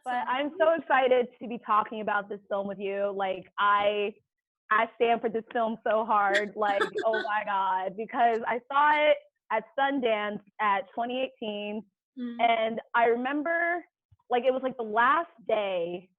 But I'm so excited to be talking about this film with you. Like I stand for this film so hard. Like, oh my God, because I saw it at Sundance at 2018. Mm. And I remember like it was like the last day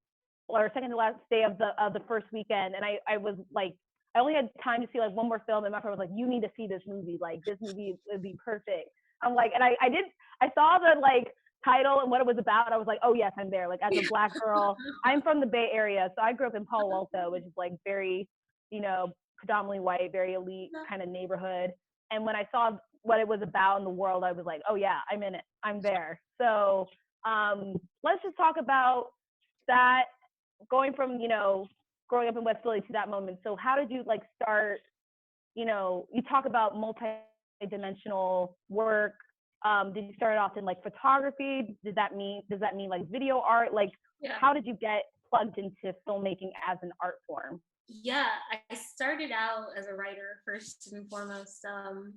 or second to last day of the first weekend. And I was like, I only had time to see like one more film, and my friend was like, "You need to see this movie. Like, this movie would be perfect." I'm like, and I saw the like title and what it was about. I was like, "Oh yes, I'm there." Like, as a Black girl, I'm from the Bay Area, so I grew up in Palo Alto, which is like very, predominantly white, very elite kind of neighborhood. And when I saw what it was about in the world, I was like, "Oh yeah, I'm in it. I'm there." So let's just talk about that, going from growing up in West Philly to that moment. So how did you like start? You talk about multi-dimensional work. Did you start off in like photography? Does that mean like video art? Like, Yeah. how did you get plugged into filmmaking as an art form? Yeah, I started out as a writer first and foremost.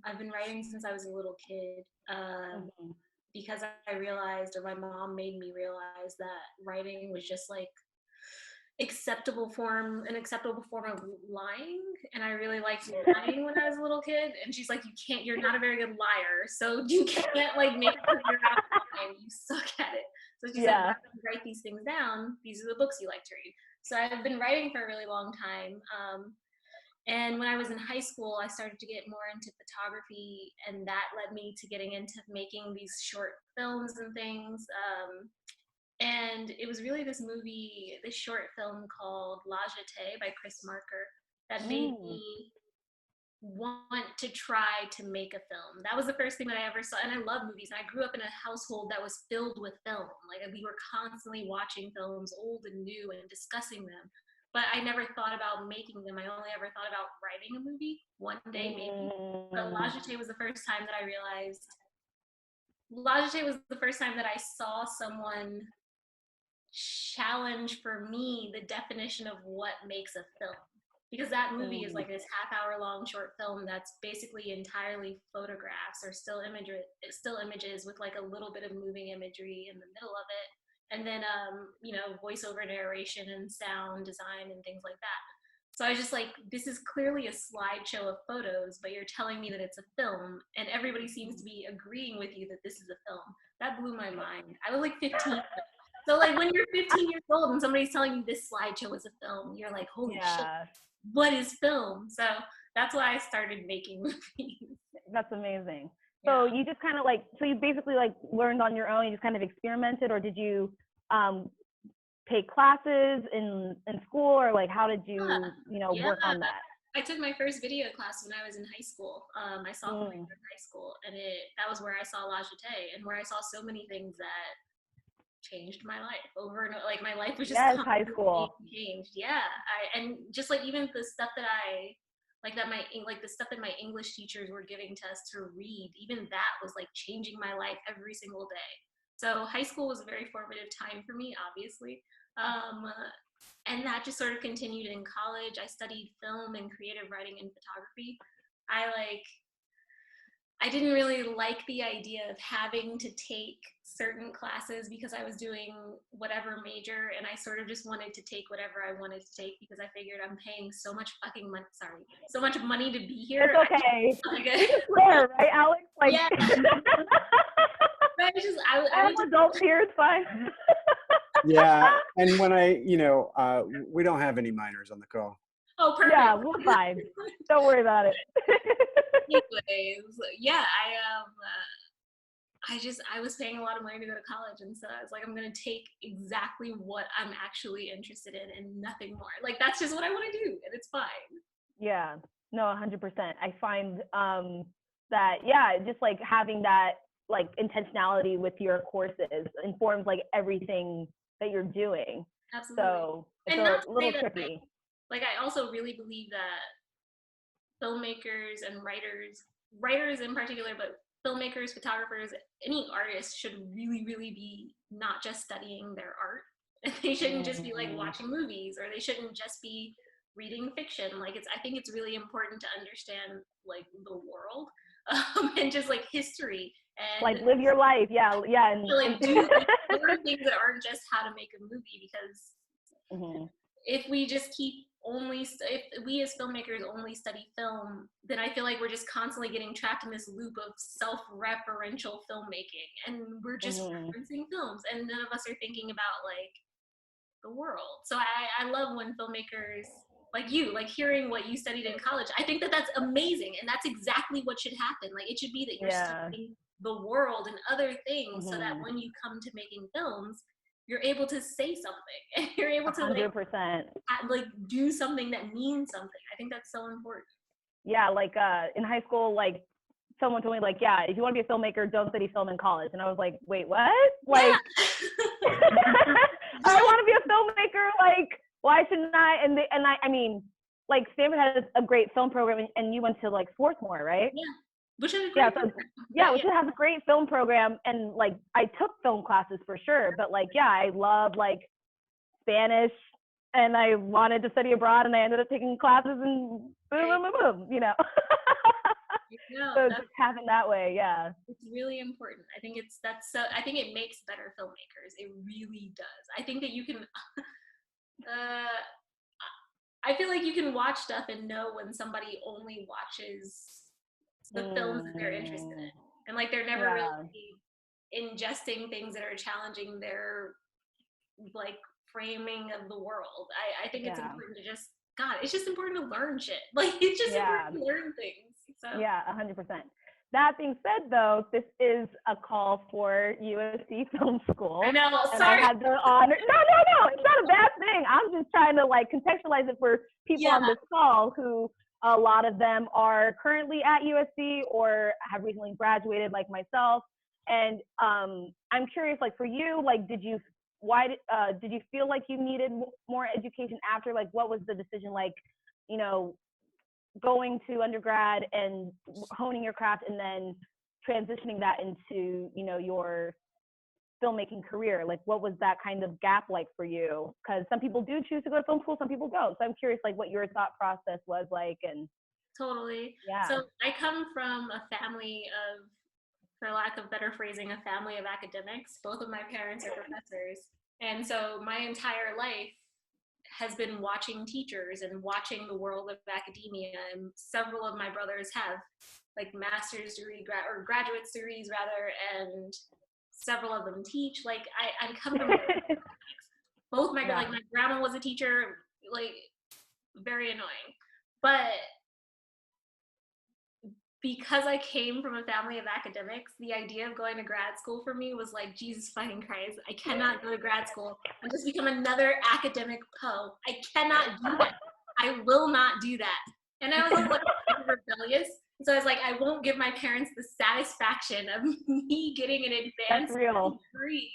I've been writing since I was a little kid because I realized, or my mom made me realize, that writing was just like an acceptable form of lying. And I really liked lying when I was a little kid. And she's like, you're not a very good liar, so you can't like make a career out of lying. You suck at it. So she said, "Why don't you write these things down? These are the books you like to read." So I've been writing for a really long time. And when I was in high school, I started to get more into photography, and that led me to getting into making these short films and things. And it was really this short film called La Jetée by Chris Marker, that made me want to try to make a film. That was the first thing that I ever saw. And I love movies. And I grew up in a household that was filled with film. Like, we were constantly watching films, old and new, and discussing them. But I never thought about making them. I only ever thought about writing a movie one day, maybe. But La Jetée was the first time that I realized. La Jetée was the first time that I saw someone challenge for me the definition of what makes a film, because that movie is like this half-hour long short film that's basically entirely photographs or still images with like a little bit of moving imagery in the middle of it, and then voiceover narration and sound design and things like that. So I was just like, this is clearly a slideshow of photos, but you're telling me that it's a film, and everybody seems to be agreeing with you that this is a film. That blew my mind. I was like 15. So like, when you're 15 years old and somebody's telling you this slideshow is a film, you're like, holy shit, what is film? So that's why I started making movies. That's amazing. So you just kind of like, so you basically like learned on your own, you just kind of experimented, or did you take classes in school, or like how did you, work on that? I took my first video class when I was in high school. My sophomore year in high school, and that was where I saw La Jetée, and where I saw so many things that changed my life over and over. Like, my life was just high school changed. And just like even the stuff that the stuff that my English teachers were giving to us to read, even that was like changing my life every single day. So high school was a very formative time for me, obviously. And that just sort of continued in college. I studied film and creative writing and photography. I didn't really like the idea of having to take certain classes because I was doing whatever major, and I sort of just wanted to take whatever I wanted to take because I figured I'm paying so much money to be here. It's okay. It's rare, right, Alex? Like, yeah. I was adults here, it's fine. Yeah, and when we don't have any minors on the call. Oh, perfect. Yeah, we're fine. Don't worry about it. Anyways, yeah, I was paying a lot of money to go to college, and so I was like, I'm gonna take exactly what I'm actually interested in and nothing more. Like, that's just what I want to do, and it's fine. Yeah, no, 100%. I find that, just like having that like intentionality with your courses informs like everything that you're doing. Absolutely. So it's a little tricky. I also really believe that filmmakers and writers in particular, but filmmakers, photographers, any artist should really, really be not just studying their art. They shouldn't just be like watching movies, or they shouldn't just be reading fiction. I think it's really important to understand like the world and just like history Like And live your life. Yeah. Yeah. And like do things that aren't just how to make a movie, because if we just keep if we as filmmakers only study film, then I feel like we're just constantly getting trapped in this loop of self-referential filmmaking, and we're just referencing films, and none of us are thinking about like the world. So I love when filmmakers like you, like hearing what you studied in college. I think that that's amazing, and that's exactly what should happen. Like it should be that you're studying the world and other things, so that when you come to making films, you're able to say something and you're able to 100%. like do something that means something. I think that's so important. Yeah, like in high school, like someone told me like, yeah, if you want to be a filmmaker, don't study film in college. And I was like, wait, what? Like, I want to be a filmmaker. Like, why shouldn't I? I mean, like Stanford has a great film program, and you went to like Swarthmore, right? Yeah. Which is which has a great film program, and like I took film classes for sure, but like I love like Spanish, and I wanted to study abroad, and I ended up taking classes, and boom, you know. So just having that way, yeah, it's really important. I think I think it makes better filmmakers. It really does. I think that you can I feel like you can watch stuff and know when somebody only watches the films that they're interested in, and like they're never really ingesting things that are challenging their like framing of the world. I think it's important to it's just important to learn shit. Like it's just important to learn things. So. Yeah, 100%. That being said, though, this is a call for USC Film School. I know, and sorry. I had the honor. No, it's not a bad thing. I'm just trying to like contextualize it for people on this call who a lot of them are currently at USC or have recently graduated, like myself. And I'm curious, like for you, like did you feel like you needed more education after? Like, what was the decision like? You know, going to undergrad and honing your craft and then transitioning that into, you know, your filmmaking career. Like what was that kind of gap like for you? Because some people do choose to go to film school, some people don't. So I'm curious like what your thought process was like. And totally. So I come from a family of, for lack of better phrasing, a family of academics. Both of my parents are professors, and so my entire life has been watching teachers and watching the world of academia, and several of my brothers have like master's degree or graduate degrees rather, and several of them teach. Like I come from both my like my grandma was a teacher, like very annoying, but because I came from a family of academics, the idea of going to grad school for me was like, Jesus fucking Christ, I cannot go to grad school and just become another academic Poe. I cannot do that. I will not do that. And I was like rebellious. So I was like, I won't give my parents the satisfaction of me getting an advanced degree.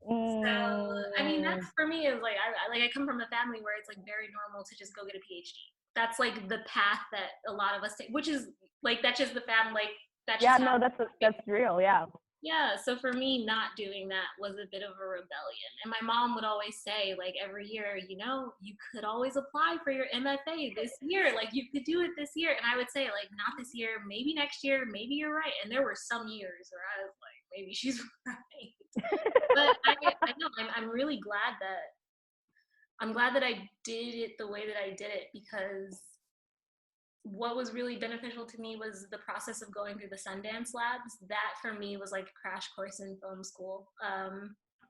So, I mean, that's for me is like, I come from a family where it's like very normal to just go get a PhD. That's like the path that a lot of us take, which is like, that's just the fam, like, that's just that's real. Yeah. So for me, not doing that was a bit of a rebellion. And my mom would always say, like, every year, you know, you could always apply for your MFA this year. Like, you could do it this year. And I would say, like, not this year, maybe next year, maybe you're right. And there were some years where I was like, maybe she's right. But I know, I'm really glad that I did it the way that I did it, because what was really beneficial to me was the process of going through the Sundance labs. That for me was like a crash course in film school.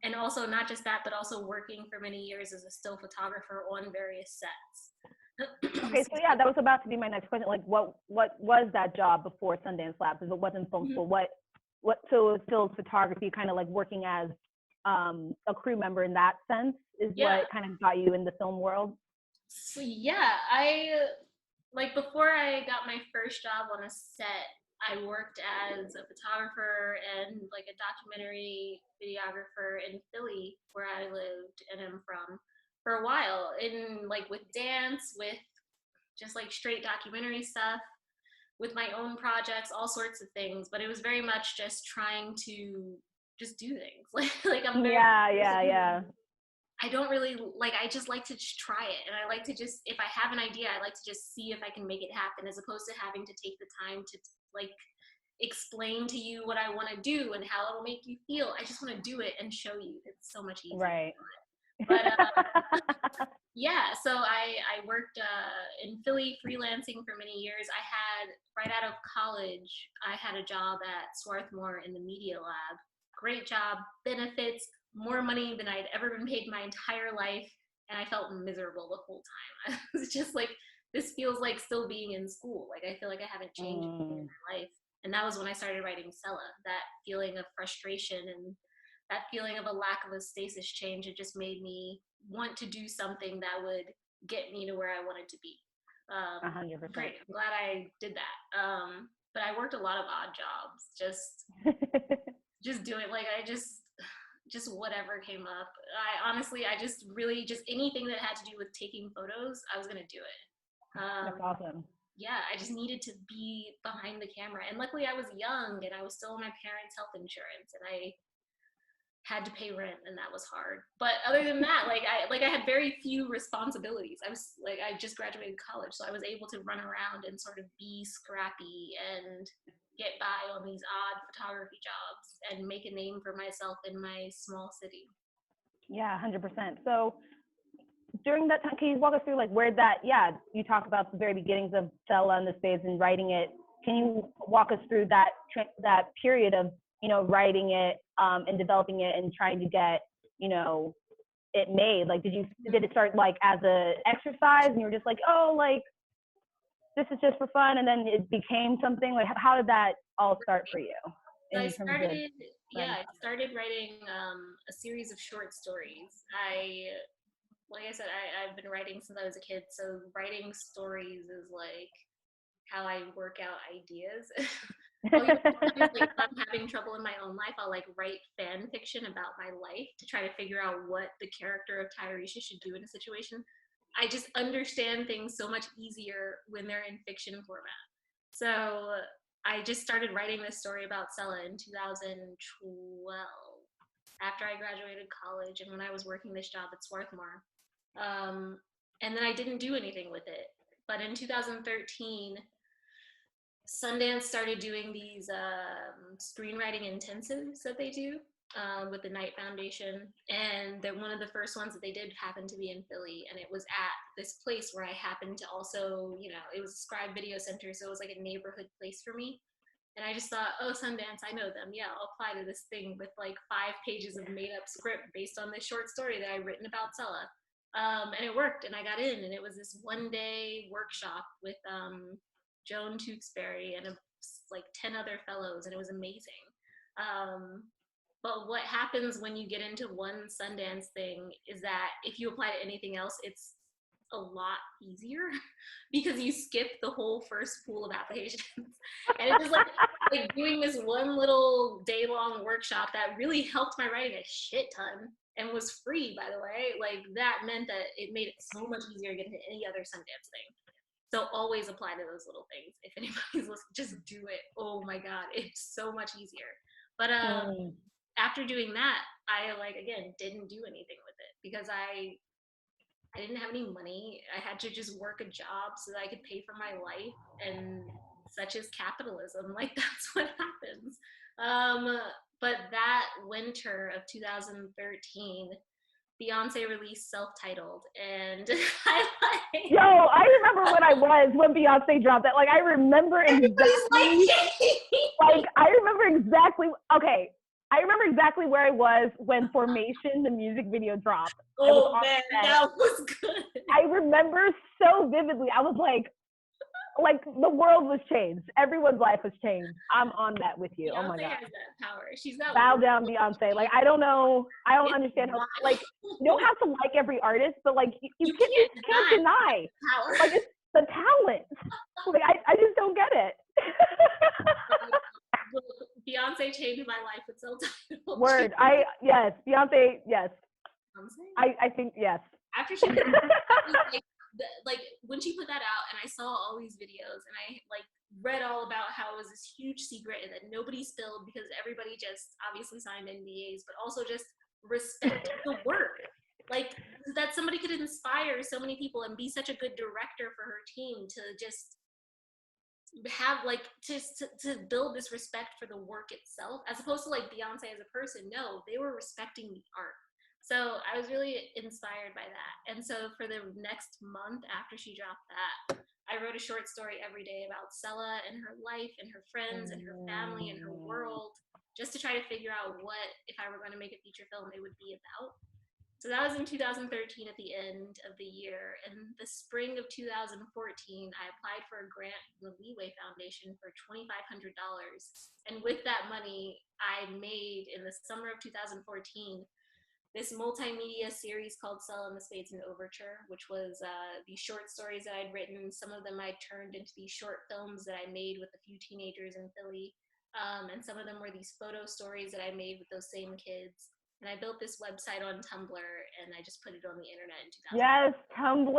And also not just that, but also working for many years as a still photographer on various sets. Okay, so yeah, that was about to be my next question. Like what was that job before Sundance labs? If it wasn't film school, so it was still photography, kind of like working as a crew member in that sense is what kind of got you in the film world? So yeah, like before I got my first job on a set, I worked as a photographer and like a documentary videographer in Philly, where I lived and am from, for a while, in like with dance, with just like straight documentary stuff, with my own projects, all sorts of things. But it was very much just trying to just do things. like I'm very I don't really like, I just like to just try it. And I like to just, if I have an idea, I like to just see if I can make it happen, as opposed to having to take the time to like explain to you what I want to do and how it'll make you feel. I just want to do it and show you. It's so much easier. Right. But yeah, so I worked in Philly freelancing for many years. I had, right out of college, I had a job at Swarthmore in the media lab. Great job, benefits, more money than I'd ever been paid my entire life. And I felt miserable the whole time. I was just like, this feels like still being in school. Like, I feel like I haven't changed anything in my life. And that was when I started writing SELAH. That feeling of frustration and that feeling of a lack of a stasis change, it just made me want to do something that would get me to where I wanted to be. 100%. Great. I'm glad I did that. But I worked a lot of odd jobs, just doing, like, I just whatever came up. I honestly, I just really, just anything that had to do with taking photos, I was going to do it. That's awesome. Yeah, I just needed to be behind the camera. And luckily I was young and I was still on my parents' health insurance and I had to pay rent and that was hard. But other than that, I had very few responsibilities. I just graduated college, so I was able to run around and sort of be scrappy and get by on these odd photography jobs and make a name for myself in my small city. Yeah, 100%. So during that time, can you walk us through like where that, you talk about the very beginnings of SELAH and the Spades and writing it. Can you walk us through that period of, writing it and developing it and trying to get, it made? Like, did it start like as a exercise and you were just like, oh, like, this is just for fun, and then it became something? Like, how did that all start for you? So I started writing a series of short stories. Like I said, I've been writing since I was a kid, so writing stories is like how I work out ideas. Like, if I'm having trouble in my own life, I'll like write fan fiction about my life to try to figure out what the character of Tayarisha should do in a situation. I just understand things so much easier when they're in fiction format. So I just started writing this story about SELAH in 2012, after I graduated college and when I was working this job at Swarthmore. And then I didn't do anything with it. But in 2013, Sundance started doing these screenwriting intensives that they do with the Knight Foundation. And one of the first ones that they did happened to be in Philly. And it was at this place where I happened to also, it was a Scribe Video Center, so it was like a neighborhood place for me. And I just thought, oh, Sundance, I know them. Yeah, I'll apply to this thing with like 5 pages of made up script based on this short story that I'd written about SELAH. And it worked, and I got in, and it was this one-day workshop with Joan Tewksbury and like 10 other fellows, and it was amazing. But what happens when you get into one Sundance thing is that if you apply to anything else, it's a lot easier because you skip the whole first pool of applications. And it was like doing this one little day-long workshop that really helped my writing a shit ton and was free, by the way. Like, that meant that it made it so much easier to get into any other Sundance thing. So always apply to those little things. If anybody's listening, just do it. Oh my God, it's so much easier. But after doing that, I again didn't do anything with it because I didn't have any money. I had to just work a job so that I could pay for my life, and such is capitalism. Like, that's what happens. But that winter of 2013, Beyonce released Self-Titled, and I remember when Beyonce dropped that. Like, I remember exactly. I remember exactly where I was when Formation, the music video, dropped. Oh man, that was good. I remember so vividly. I was like the world was changed. Everyone's life was changed. I'm on that with you. Beyonce oh my God. Has that power. She's got bow down, Beyonce. Like, I don't know. I don't understand how. Like, you don't have to like every artist, but like you can't deny. Power. Like, it's the talent. Like, I just don't get it. Beyonce changed my life with Self-Titled. Word. Yes. Beyonce. Yes. I think yes. After she like when she put that out, and I saw all these videos, and I read all about how it was this huge secret and that nobody spilled because everybody just obviously signed NDAs, but also just respect the work. Like, that somebody could inspire so many people and be such a good director for her team to just have like to build this respect for the work itself, as opposed to like Beyonce as a person. No, they were respecting the art. So I was really inspired by that. And so for the next month after she dropped that, I wrote a short story every day about SELAH and her life and her friends and her family and her world, just to try to figure out what, if I were going to make a feature film, it would be about. So that was in 2013 at the end of the year. In the spring of 2014, I applied for a grant from the Leeway Foundation for $2,500. And with that money, I made, in the summer of 2014, this multimedia series called SELAH and the Spades and Overture, which was these short stories that I'd written. Some of them I turned into these short films that I made with a few teenagers in Philly. And some of them were these photo stories that I made with those same kids. And I built this website on Tumblr, and I just put it on the internet in 2000. Yes, Tumblr.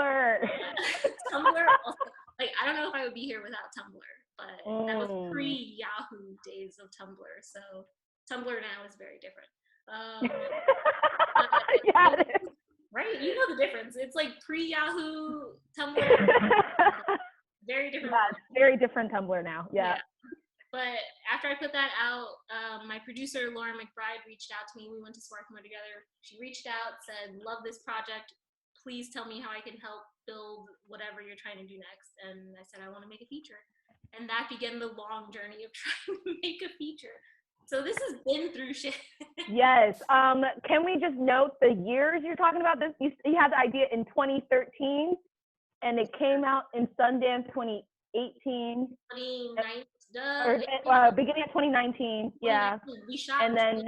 Tumblr also, like, I don't know if I would be here without Tumblr, but that was pre-Yahoo days of Tumblr. So Tumblr now is very different. Yeah, right? You know the difference. It's like pre-Yahoo Tumblr. Very different. Yeah, it's very different Tumblr now. Yeah. But after I put that out, my producer, Laura McBride, reached out to me. We went to Swarthmore together. She reached out, said, love this project. Please tell me how I can help build whatever you're trying to do next. And I said, I want to make a feature. And that began the long journey of trying to make a feature. So this has been through shit. Yes. Can we just note the years you're talking about? This you had the idea in 2013, and it came out in Sundance 2018. 2019. Beginning of 2019. Yeah. We shot. And then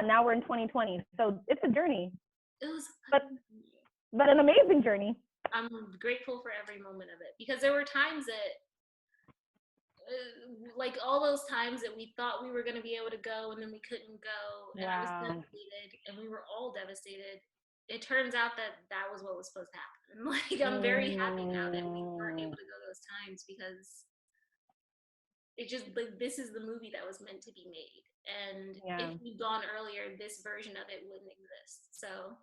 now we're in 2020. So it's a journey. It was. But an amazing journey. I'm grateful for every moment of it, because there were times that. Like all those times that we thought we were going to be able to go and then we couldn't go, and I was devastated, and we were all devastated. It turns out that that was what was supposed to happen. Like, I'm very happy now that we weren't able to go those times, because it just, like, this is the movie that was meant to be made. And if we'd gone earlier, this version of it wouldn't exist. So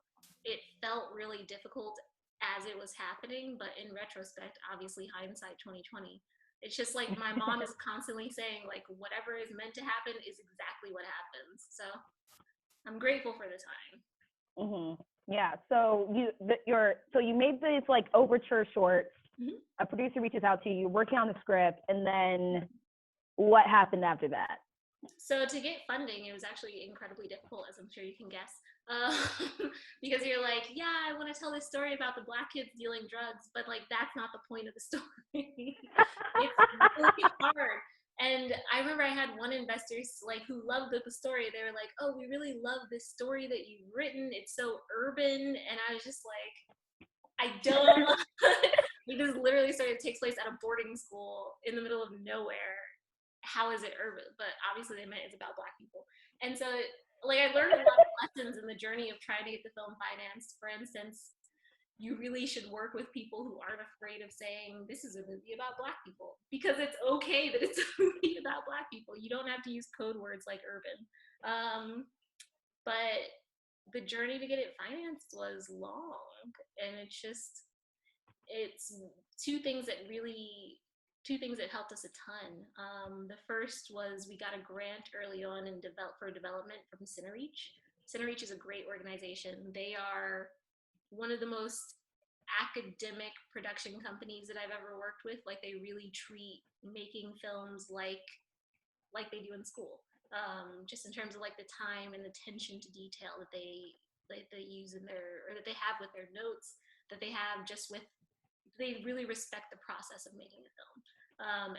it felt really difficult as it was happening, but in retrospect, obviously hindsight 2020. It's just like my mom is constantly saying, like, whatever is meant to happen is exactly what happens. So I'm grateful for the time. Mm-hmm. Yeah. So you made these like overture shorts. Mm-hmm. A producer reaches out to you. You're working on the script, and then what happened after that? So to get funding, it was actually incredibly difficult, as I'm sure you can guess, because you're like, yeah, I want to tell this story about the Black kids dealing drugs, but like that's not the point of the story. It's really hard. And I remember I had one investor like who loved the story. They were like, oh, we really love this story that you've written. It's so urban. And I was just like, I don't. This literally story that takes place at a boarding school in the middle of nowhere. How is it urban? But obviously they meant it's about Black people. And so like I learned a lot of lessons in the journey of trying to get the film financed. For instance, you really should work with people who aren't afraid of saying this is a movie about Black people, because it's okay that it's a movie about Black people. You don't have to use code words like urban. But the journey to get it financed was long, and it's two things that helped us a ton. The first was we got a grant early on for development from Cinereach. Cinereach is a great organization. They are one of the most academic production companies that I've ever worked with. Like, they really treat making films like they do in school. Just in terms of like the time and the attention to detail that they use in or that they have with their notes, that they have they really respect the process of making a film.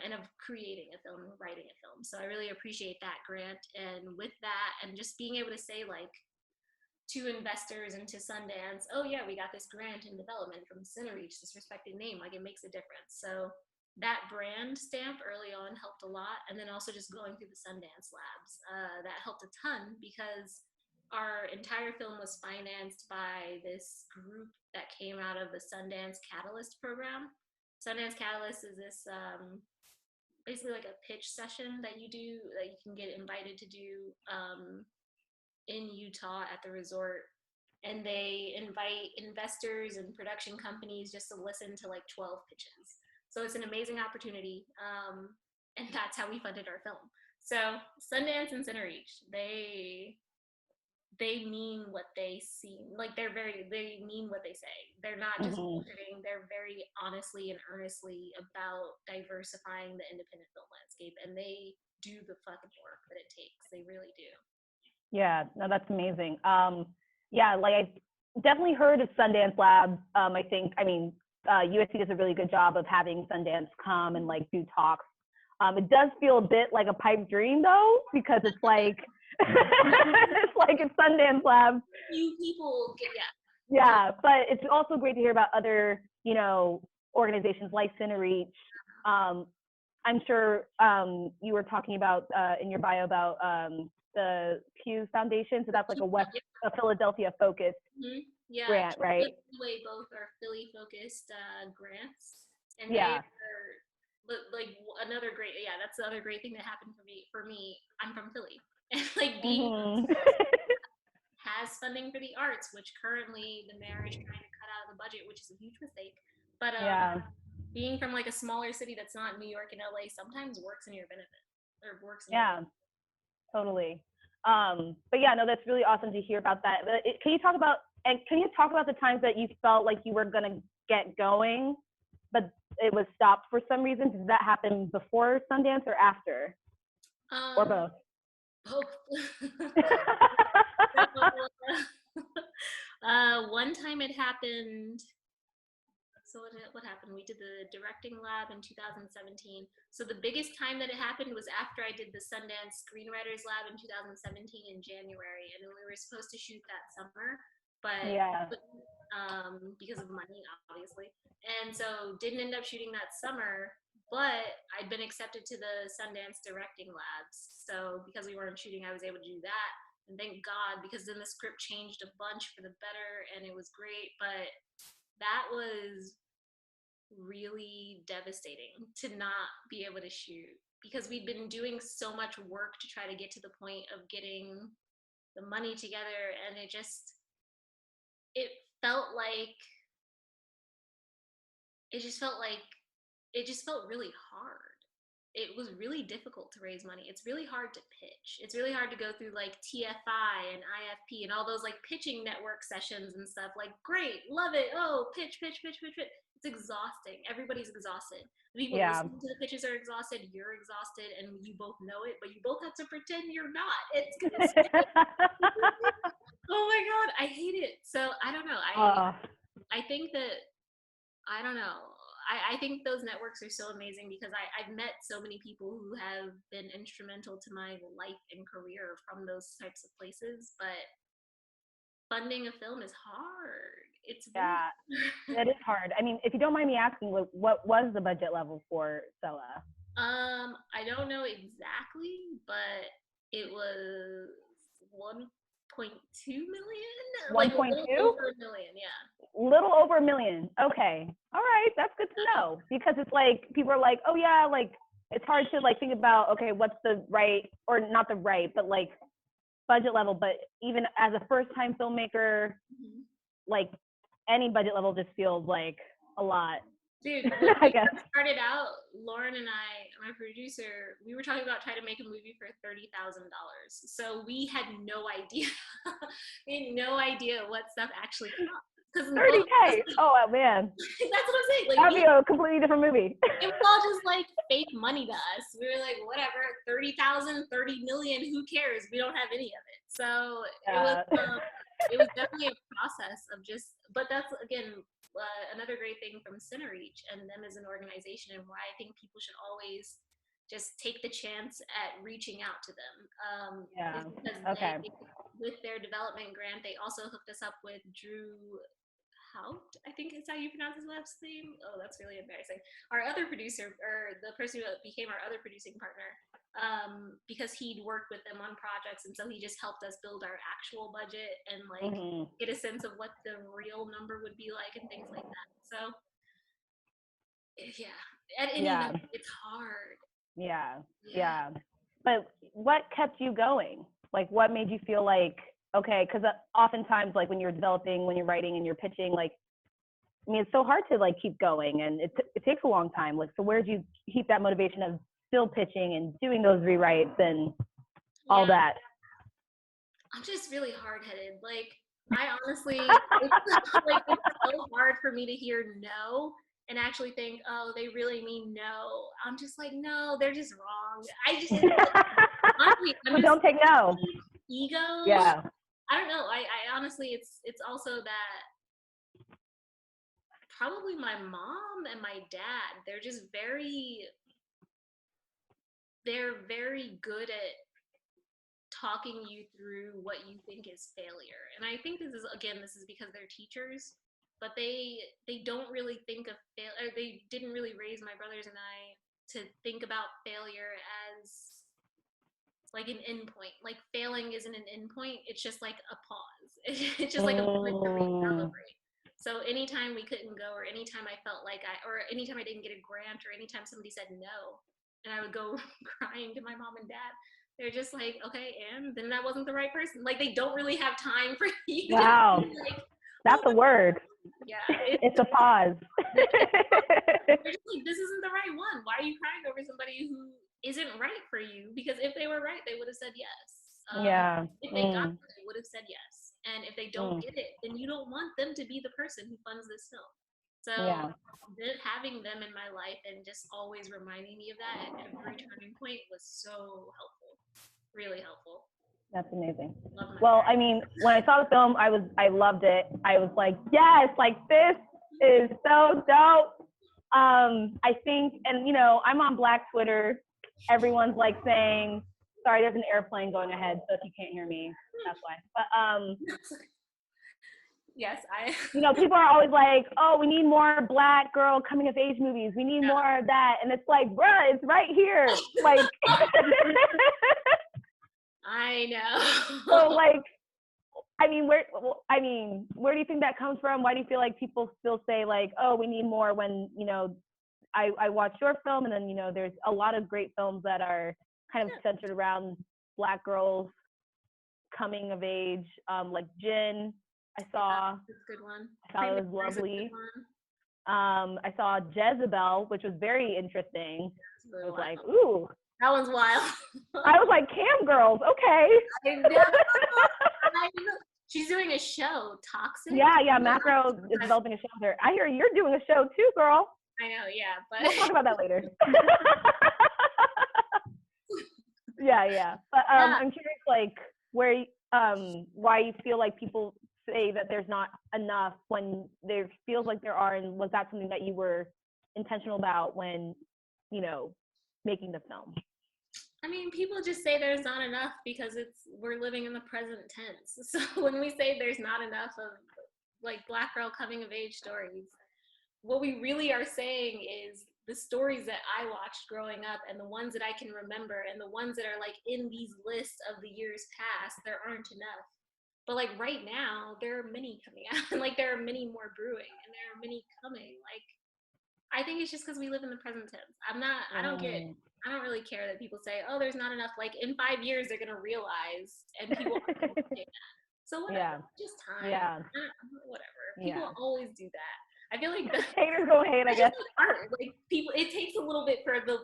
And of creating a film and writing a film. So I really appreciate that grant. And with that, and just being able to say like to investors and to Sundance, oh yeah, we got this grant in development from Cinereach, this respected name, like it makes a difference. So that brand stamp early on helped a lot. And then also just going through the Sundance labs, that helped a ton, because our entire film was financed by this group that came out of the Sundance Catalyst program. Sundance Catalyst is this basically like a pitch session that you can get invited to do in Utah at the resort, and they invite investors and production companies just to listen to like 12 pitches. So it's an amazing opportunity. and that's how we funded our film. So Sundance and CineReach, they mean what they seem like. They mean what they say. They're not just bullshitting. They're very honestly and earnestly about diversifying the independent film landscape, and they do the fucking work that it takes. They really do. Yeah, no, that's amazing. Yeah, like I definitely heard of Sundance Labs. USC does a really good job of having Sundance come and like do talks. It does feel a bit like a pipe dream though, because it's like it's Sundance Labs. You people get Yeah, but it's also great to hear about other, organizations like CineReach. I'm sure you were talking about in your bio about the Pew Foundation. So that's like a Philadelphia focused grant, right? Both are Philly focused grants, and yeah. Like another great, that's the other great thing that happened for me. I'm from Philly, and like being has funding for the arts, which currently the mayor is trying to cut out of the budget, which is a huge mistake. But being from like a smaller city that's not New York and LA sometimes works in your benefit, or works. Totally. But yeah, no, that's really awesome to hear about that. But can you talk about the times that you felt like you were gonna get going, but it was stopped for some reason? Did that happen before Sundance or after? Or both? Both. One time it happened. So what happened? We did the directing lab in 2017. So the biggest time that it happened was after I did the Sundance Screenwriters Lab in 2017 in January, and we were supposed to shoot that summer, but because of money, obviously, and so didn't end up shooting that summer. But I'd been accepted to the Sundance directing labs, so because we weren't shooting, I was able to do that, and thank God, because then the script changed a bunch for the better, and it was great. But that was really devastating to not be able to shoot, because we'd been doing so much work to try to get to the point of getting the money together, and it felt really hard. It was really difficult to raise money. It's really hard to pitch. It's really hard to go through like TFI and IFP and all those like pitching network sessions and stuff. Like, great, love it. Oh, pitch. It's exhausting. Everybody's exhausted. The people listening to the pitches are exhausted. You're exhausted, and you both know it, but you both have to pretend you're not. It's oh my God, I hate it. So I don't know. I think that, I don't know. I think those networks are so amazing, because I've met so many people who have been instrumental to my life and career from those types of places, but funding a film is hard. It's it is hard. I mean, if you don't mind me asking, what was the budget level for SELAH? I don't know exactly, but it was 1.2 million. 1.2? Like over $1 million, yeah. Little over $1 million. Okay. All right. That's good to know, because it's like people are like, oh yeah, like it's hard to like think about, okay, what's the right, or not the right, but like budget level. But even as a first time filmmaker, like any budget level just feels like a lot. Dude, when I guess started out, Lauren and I, my producer, we were talking about trying to make a movie for $30,000. So we had no idea. We had no idea what stuff actually cost. $30K. Oh man. That's what I'm saying. Like, that'd be a completely different movie. It was all just like fake money to us. We were like, whatever, 30,000, 30 million, who cares? We don't have any of it. So it was definitely a process of just, but that's again, another great thing from CineReach and them as an organization, and why I think people should always just take the chance at reaching out to them. Because they, with their development grant, they also hooked us up with Drew Hout, I think is how you pronounce his last name. Oh, that's really embarrassing. Our other producer, or the person who became our other producing partner, because he'd worked with them on projects, and so he just helped us build our actual budget and like get a sense of what the real number would be like and things like that. So at any number, it's hard. Yeah. But what kept you going? Like, what made you feel like, okay, because oftentimes, like when you're developing, when you're writing and you're pitching, like, I mean, it's so hard to like keep going, and it takes a long time. Like, so where did you keep that motivation of still pitching and doing those rewrites and all that? I'm just really hard-headed. Like, I honestly, it's so hard for me to hear no and actually think, oh, they really mean no. I'm just like, no, they're just wrong. Honestly, So don't take no. Ego. Yeah. I don't know. I honestly, it's also that probably my mom and my dad, they're very good at talking you through what you think is failure. And I think this is because they're teachers, but they don't really think of failure. They didn't really raise my brothers and I to think about failure as like an endpoint. Like failing isn't an endpoint, it's just like a pause. It's just like a moment to recalibrate. So anytime we couldn't go, or anytime I felt like or anytime I didn't get a grant, or anytime somebody said no, and I would go crying to my mom and dad, they're just like, okay, and then I wasn't the right person. Like they don't really have time for you. Wow. Like, that's a word. Yeah. It's a pause. They're just like, this isn't the right one. Why are you crying over somebody who isn't right for you? Because if they were right, they would have said yes. If they got it, they would have said yes. And if they don't get it, then you don't want them to be the person who funds this film. So having them in my life and just always reminding me of that at every turning point was so helpful. Really helpful. That's amazing. Well, I mean, when I saw the film, I loved it. I was like, yes, like this is so dope. I think, and you know, I'm on Black Twitter. Everyone's like saying, sorry, there's an airplane going ahead, so if you can't hear me, that's why. But yes, you know, people are always like, oh, we need more Black girl coming of age movies. We need more of that, and it's like, bruh, it's right here. Like, I know. So like, I mean, where do you think that comes from? Why do you feel like people still say like, oh, we need more, when, you know, I watched your film, and then, you know, there's a lot of great films that are kind of centered around Black girls coming of age, like Jin, I saw. That's a good one. I thought it was lovely. I saw Jezebel, which was very interesting. It was like, ooh. That one's wild. I was like, cam girls, okay. I know. She's doing a show, Toxic. Yeah, Macro is developing a show with her. I hear you're doing a show too, girl. I know, yeah, but we'll talk about that later. Yeah. But I'm curious, like, where, why you feel like people say that there's not enough when there feels like there are, and was that something that you were intentional about when, you know, making the film? I mean, people just say there's not enough because we're living in the present tense. So when we say there's not enough of like Black girl coming of age stories, what we really are saying is the stories that I watched growing up, and the ones that I can remember, and the ones that are like in these lists of the years past, there aren't enough. But like right now, there are many coming out, and like there are many more brewing, and there are many coming. Like, I think it's just because we live in the present tense. I don't really care that people say, oh, there's not enough. Like in 5 years, they're gonna realize, and people are gonna say that. So whatever, just time. Yeah. Whatever. People always do that. I feel like the haters gonna hate, I guess. Like people, it takes a little bit for the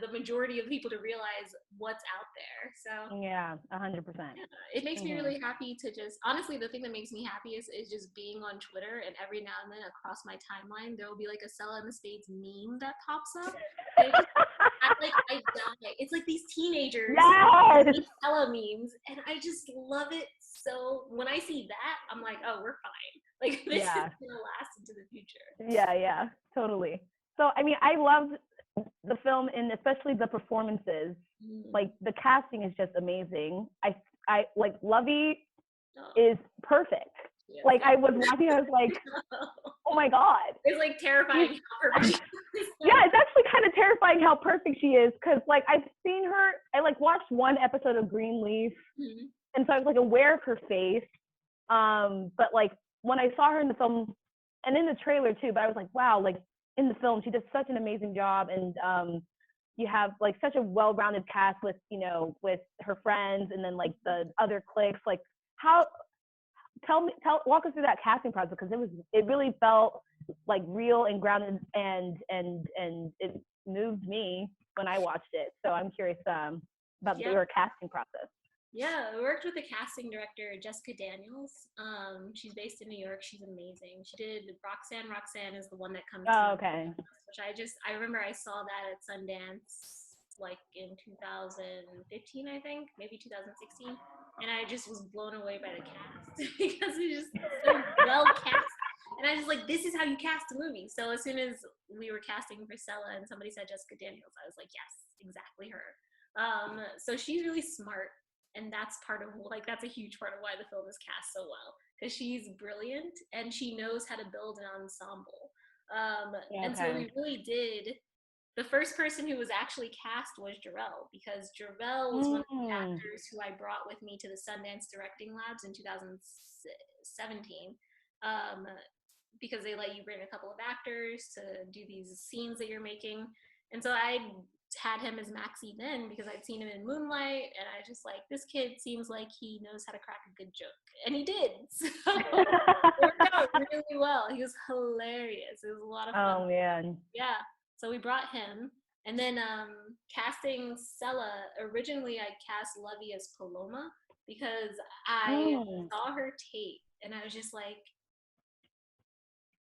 majority of people to realize what's out there. So yeah, 100%. It makes me really happy to just, honestly, the thing that makes me happy is just being on Twitter, and every now and then across my timeline there will be like a SELAH and the Spades meme that pops up. I die. It's like these teenagers make SELAH memes, and I just love it. So when I see that, I'm like, oh, we're fine. Like this is gonna last into the future. Yeah, totally. So I mean, I loved the film, and especially the performances. Like the casting is just amazing. I like Lovey is perfect. Yeah. Like I was watching, I was like, oh my God. It's like terrifying how perfect she is. Yeah, it's actually kind of terrifying how perfect she is, because like I've seen her, I like watched one episode of Greenleaf, and so I was like aware of her face. But like when I saw her in the film and in the trailer too, but I was like, wow, like in the film she does such an amazing job, and you have like such a well-rounded cast with, you know, with her friends and then like the other cliques. Like how, walk us through that casting process, because it really felt like real and grounded, and it moved me when I watched it. So I'm curious about Yeah. your casting process. Yeah, I worked with the casting director, Jessica Daniels. She's based in New York. She's amazing. She did Roxanne. Roxanne is the one that comes Oh, to okay. which I remember I saw that at Sundance like in 2015, I think, maybe 2016. And I just was blown away by the cast because it's just so well cast. And I was like, this is how you cast a movie. So as soon as we were casting for SELAH and somebody said Jessica Daniels, I was like, yes, exactly her. So she's really smart. And that's that's a huge part of why the film is cast so well, because she's brilliant and she knows how to build an ensemble. And so we really did. The first person who was actually cast was Jarrell, because Jarrell was one of the actors who I brought with me to the Sundance Directing Labs in 2017, because they let you bring a couple of actors to do these scenes that you're making. And so I had him as Maxie then because I'd seen him in Moonlight, and I just like, this kid seems like he knows how to crack a good joke, and he did. So it worked out really well. He was hilarious. It was a lot of fun. Oh man. Yeah. So we brought him, and then casting SELAH. Originally, I cast Lovey as Paloma because I saw her tape, and I was just like,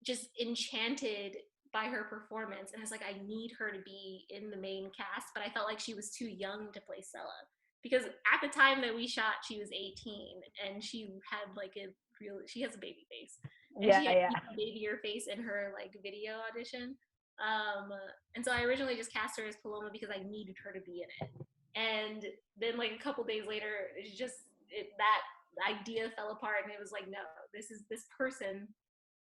just enchanted by her performance, and I was like, I need her to be in the main cast, but I felt like she was too young to play SELAH, because at the time that we shot, she was 18, and she had like she has a baby face, and she had a babier face in her like video audition, and so I originally just cast her as Paloma because I needed her to be in it, and then like a couple days later, that idea fell apart, and it was like, no, this person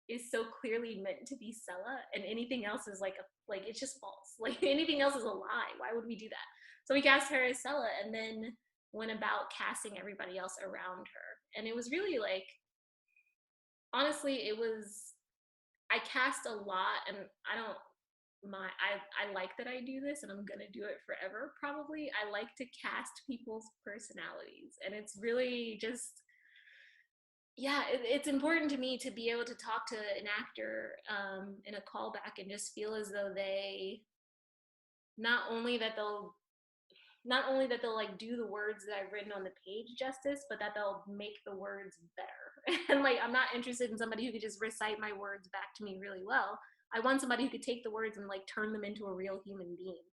is so clearly meant to be SELAH, and anything else is like it's just false. Like anything else is a lie. Why would we do that? So we cast her as SELAH, and then went about casting everybody else around her. And it was really like, honestly, I cast a lot, and I like that I do this, and I'm gonna do it forever probably. I like to cast people's personalities, and it's really just, yeah, it's important to me to be able to talk to an actor in a callback and just feel as though they, not only that they'll like do the words that I've written on the page justice, but that they'll make the words better. And like, I'm not interested in somebody who could just recite my words back to me really well. I want somebody who could take the words and like turn them into a real human being.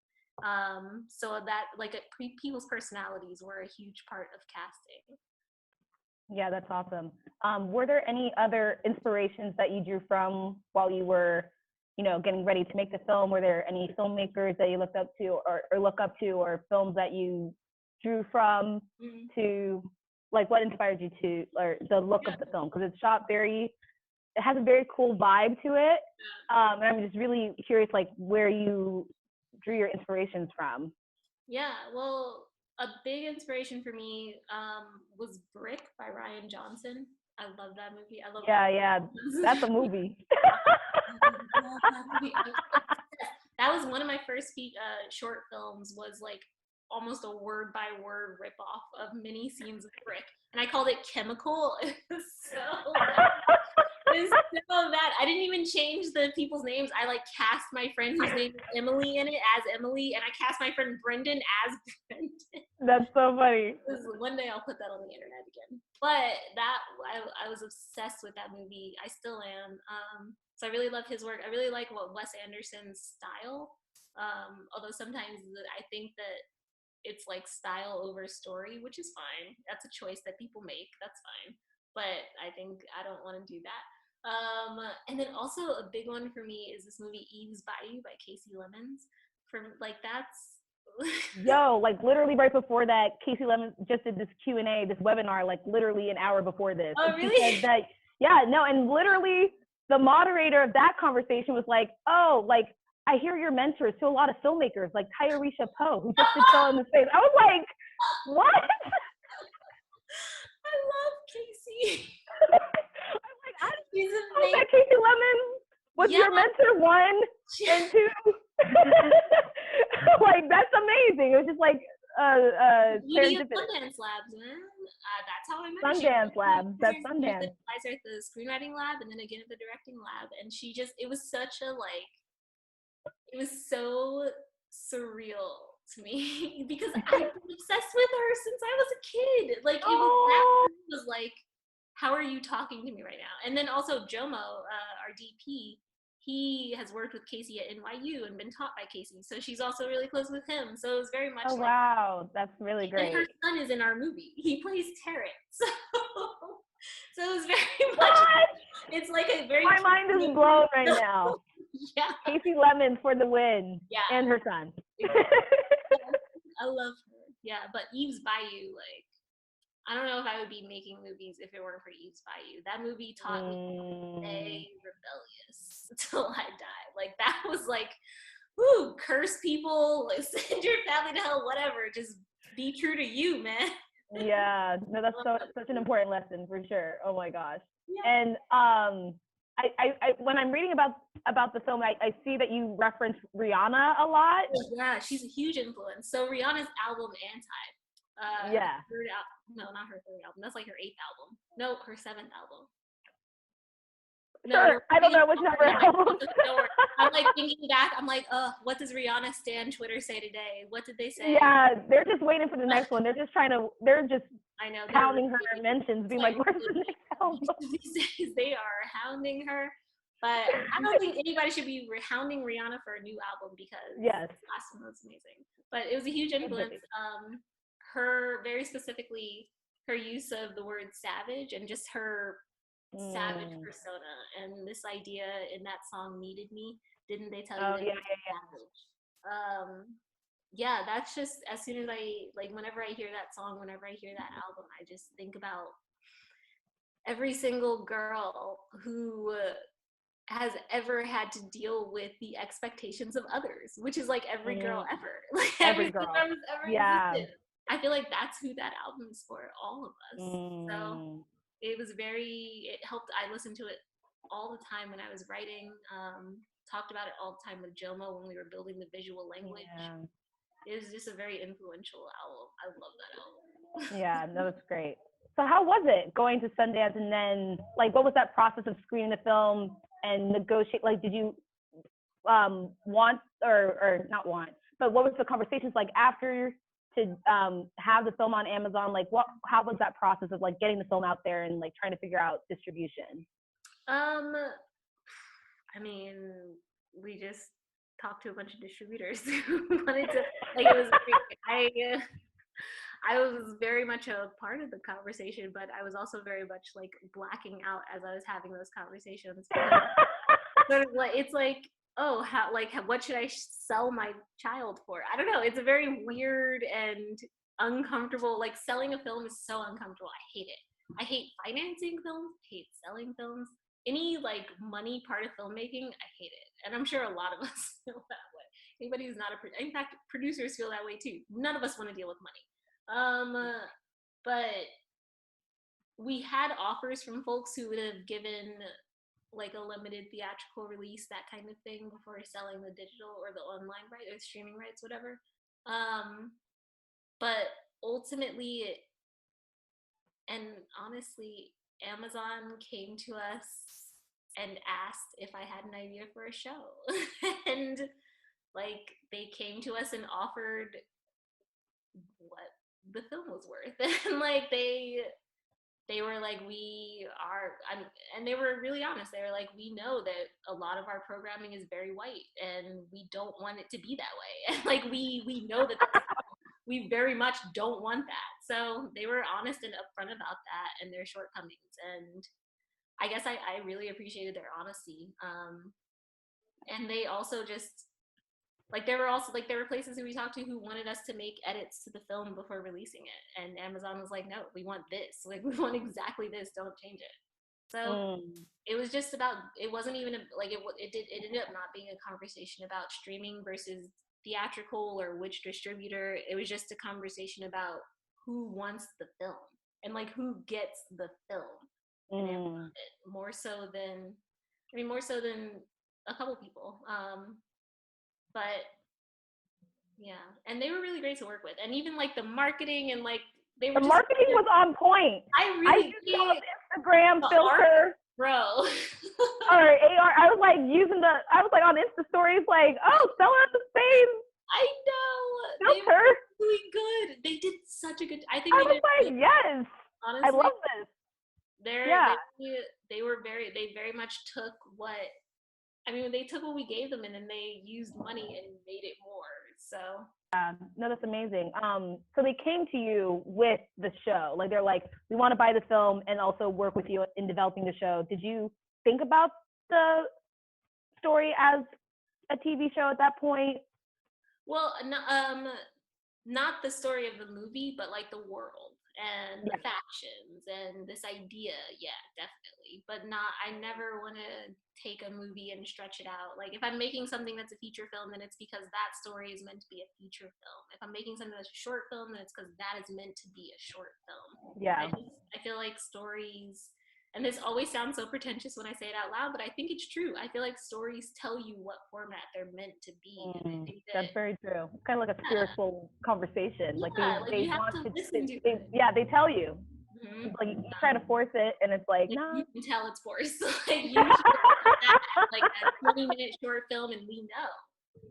So that like people's personalities were a huge part of casting. Yeah, that's awesome. Were there any other inspirations that you drew from while you were, getting ready to make the film? Were there any filmmakers that you looked up to or look up to, or films that you drew from to, like, what inspired you to, or the look of the film? Because it's shot it has a very cool vibe to it. And I'm just really curious, like, where you drew your inspirations from. Yeah, well, a big inspiration for me was Brick by Rian Johnson. I love that movie. I love that's a movie. That was one of my first short films, was like almost a word by word ripoff of many scenes of Brick, and I called it Chemical. It was so bad. I didn't even change the people's names. I like cast my friend whose name is Emily in it as Emily, and I cast my friend Brendan as Brendan. That's so funny. One day I'll put that on the internet again. But I was obsessed with that movie. I still am. So I really love his work. I really like Wes Anderson's style. Although sometimes I think that it's like style over story, which is fine. That's a choice that people make. That's fine. But I think I don't want to do that. And then also a big one for me is this movie Eve's Bayou by Casey Lemons. Yo, like literally right before that, Casey Lemons just did this Q&A, this webinar, like literally an hour before this. Oh, really? And literally the moderator of that conversation was like, oh, like, I hear you're mentors to a lot of filmmakers, like Tayarisha Poe, who just did Fell in the Space. I was like, what? I love Casey. She's amazing. That Casey Lemons was your mentor, 1 and 2. Like, that's amazing. It was just like Sundance Labs, man. That's how I met her. Sundance Labs. That's Sundance. I started at the screenwriting lab and then again at the directing lab, and it was such a like, It was so surreal to me because I've been obsessed with her since I was a kid. Like it was that was like, how are you talking to me right now? And then also Jomo, our DP, he has worked with Casey at NYU and been taught by Casey, so she's also really close with him. So it was very much. Oh, like, wow, that's really great. And her son is in our movie. He plays Terrence. So it was very much. It's like a very. My mind is blown right now. Yeah. Casey Lemons for the win. Yeah. And her son. I love her. Yeah, but Eve's Bayou, like, I don't know if I would be making movies if it weren't for Eve's Bayou. That movie taught me to stay rebellious till I die. Like, that was like, whoo, curse people, like, send your family to hell, whatever. Just be true to you, man. Yeah, no, that's such an important lesson for sure. Oh my gosh. Yeah. And I when I'm reading about the film, I see that you reference Rihanna a lot. Yeah, she's a huge influence. So Rihanna's album Anti. Yeah. No, not her third album. That's like her 8th album. No, her 7th album. Sure. I don't know which number album. I'm like thinking back. I'm like, what does Rihanna Stan Twitter say today? What did they say? Yeah, they're just waiting for the next one. They're just I know, hounding her mentions, being like, where's the next album? These days they are hounding her. But I don't think anybody should be hounding Rihanna for a new album because yes, last one was amazing. But it was a huge influence. Her, very specifically, her use of the word savage and just her savage persona, and this idea in that song Needed Me, didn't they tell you that savage? Yeah, that's just, as soon as I, like, whenever I hear that song, whenever I hear that album, I just think about every single girl who has ever had to deal with the expectations of others, which is like every girl ever. Like every girl who's ever existed. I feel like that's who that album is for, all of us. So it was it helped. I listened to it all the time when I was writing, talked about it all the time with Jomo when we were building the visual language. Yeah. It was just a very influential album. I love that album. Yeah, no, it's great. So how was it going to Sundance, and then, like, what was that process of screening the film and negotiate? Like, did you want or not want, but what was the conversations like after to have the film on Amazon? Like, how was that process of, like, getting the film out there and, like, trying to figure out distribution? I mean, we just talked to a bunch of distributors who wanted to, like, it was I was very much a part of the conversation, but I was also very much, like, blacking out as I was having those conversations. Sort of like, it's like, oh, what should I sell my child for? I don't know. It's a very weird and uncomfortable, like, selling a film is so uncomfortable. I hate it. I hate financing films. I hate selling films. Any, like, money part of filmmaking, I hate it. And I'm sure a lot of us feel that way. Anybody who's not in fact, producers feel that way too. None of us want to deal with money. But we had offers from folks who would have given, like, a limited theatrical release, that kind of thing, before selling the digital or the online right or streaming rights, whatever. But ultimately, and honestly, Amazon came to us and asked if I had an idea for a show. And, like, they came to us and offered what the film was worth. And, like, they were like, and they were really honest. They were like, we know that a lot of our programming is very white and we don't want it to be that way. And, like, we know that we very much don't want that. So they were honest and upfront about that and their shortcomings. And I guess I really appreciated their honesty. And they also just, like, there were places who we talked to who wanted us to make edits to the film before releasing it. And Amazon was like, no, we want this. Like, we want exactly this. Don't change it. So it was just about, it wasn't even, it ended up not being a conversation about streaming versus theatrical or which distributor. It was just a conversation about who wants the film and, like, who gets the film. And more so than a couple people. But yeah, and they were really great to work with, and even, like, the marketing and, like, the marketing was on point. I saw Instagram filter bro. Or AR, I was like on Insta stories like, oh, SELAH the Spades. I know. They Filter. were doing good. They did such a good. I think I they was did. like, Good. yes, Honestly, I love this. Yeah. They very much took what. I mean, they took what we gave them and then they used money and made it more. So. No, that's amazing. So they came to you with the show. Like they're like, we want to buy the film and also work with you in developing the show. Did you think about the story as a TV show at that point? Well, not the story of the movie, but like the world and the factions and this idea. Yeah, definitely. But I never want to take a movie and stretch it out. Like if I'm making something that's a feature film, then it's because that story is meant to be a feature film. If I'm making something that's a short film, then it's because that is meant to be a short film. Yeah. I feel like stories, and this always sounds so pretentious when I say it out loud, but I think it's true. I feel like stories tell you what format they're meant to be. And I think that's very true. It's kind of like a spiritual conversation. Like they you have want to listen to it. Yeah, they tell you. Mm-hmm. Like you try to force it, and it's like, no. You can tell it's forced. Like you like a 20-minute short film, and we know.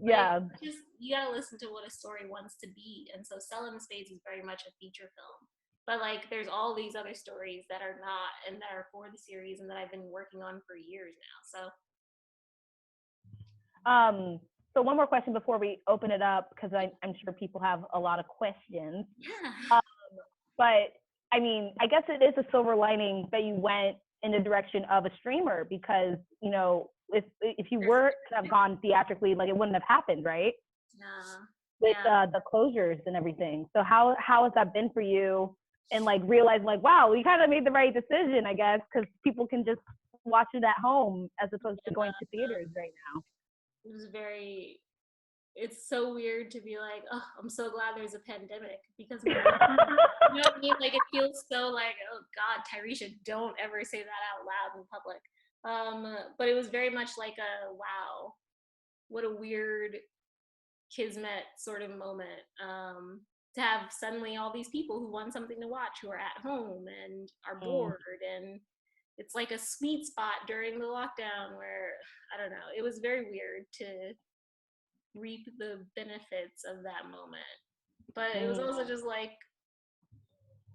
Yeah. Like, you gotta listen to what a story wants to be, and so SELAH and the Spades is very much a feature film. But like, there's all these other stories that are not, and that are for the series, and that I've been working on for years now. So. So one more question before we open it up, because I'm sure people have a lot of questions. Yeah. But I mean, I guess it is a silver lining that you went in the direction of a streamer, because you know, if you were to have gone theatrically, like it wouldn't have happened, right? Yeah. With the closures and everything. So how has that been for you? And like realizing like, wow, we kind of made the right decision, I guess, because people can just watch it at home as opposed to going to theaters right now. It's so weird to be like, oh, I'm so glad there's a pandemic, because you know what I mean? Like it feels so like, oh God, Tayarisha, don't ever say that out loud in public. But it was very much like a wow, what a weird kismet sort of moment. To have suddenly all these people who want something to watch, who are at home and are bored, and it's like a sweet spot during the lockdown where, I don't know, it was very weird to reap the benefits of that moment. But it was also just like,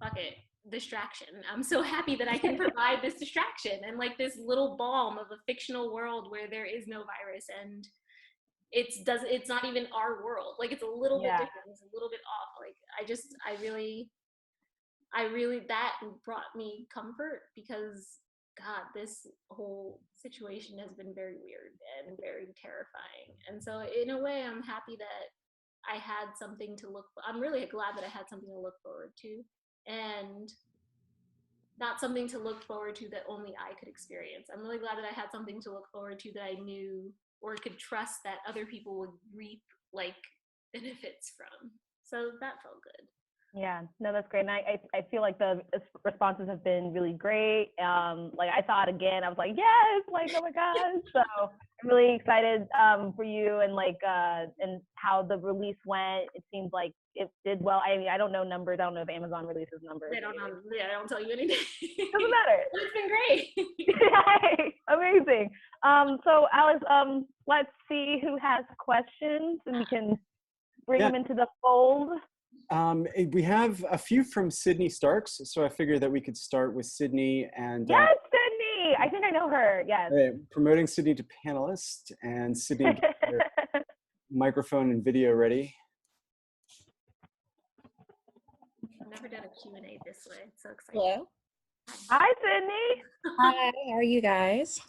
fuck it, distraction. I'm so happy that I can provide this distraction and like this little balm of a fictional world where there is no virus, and it's not even our world. Like it's a little bit different, it's a little bit off. Like I really that brought me comfort, because God, this whole situation has been very weird and very terrifying. And so in a way, I'm happy that I had something to I'm really glad that I had something to look forward to, and not something to look forward to that only I could experience. I'm really glad that I had something to look forward to that I knew or could trust that other people would reap like benefits from. So that felt good. Yeah, no, that's great. And I feel like the responses have been really great. Like I saw it again, I was like, yes, like, oh my gosh. So I'm really excited for you, and like and how the release went. It seems like it did well. I mean, I don't know numbers. I don't know if Amazon releases numbers. They don't know. Yeah, I don't tell you anything. Doesn't matter. It's been great. Yay, amazing. So Alex, let's see who has questions, and we can bring them into the fold. We have a few from Sydney Starks, so I figured that we could start with Sydney. And yes, Sydney, I think I know her. Yes. Promoting Sydney to panelist, and Sydney, get your microphone and video ready. I've never done a Q&A this way. It's so exciting. Hello. Hi, Sydney. Hi, how are you guys?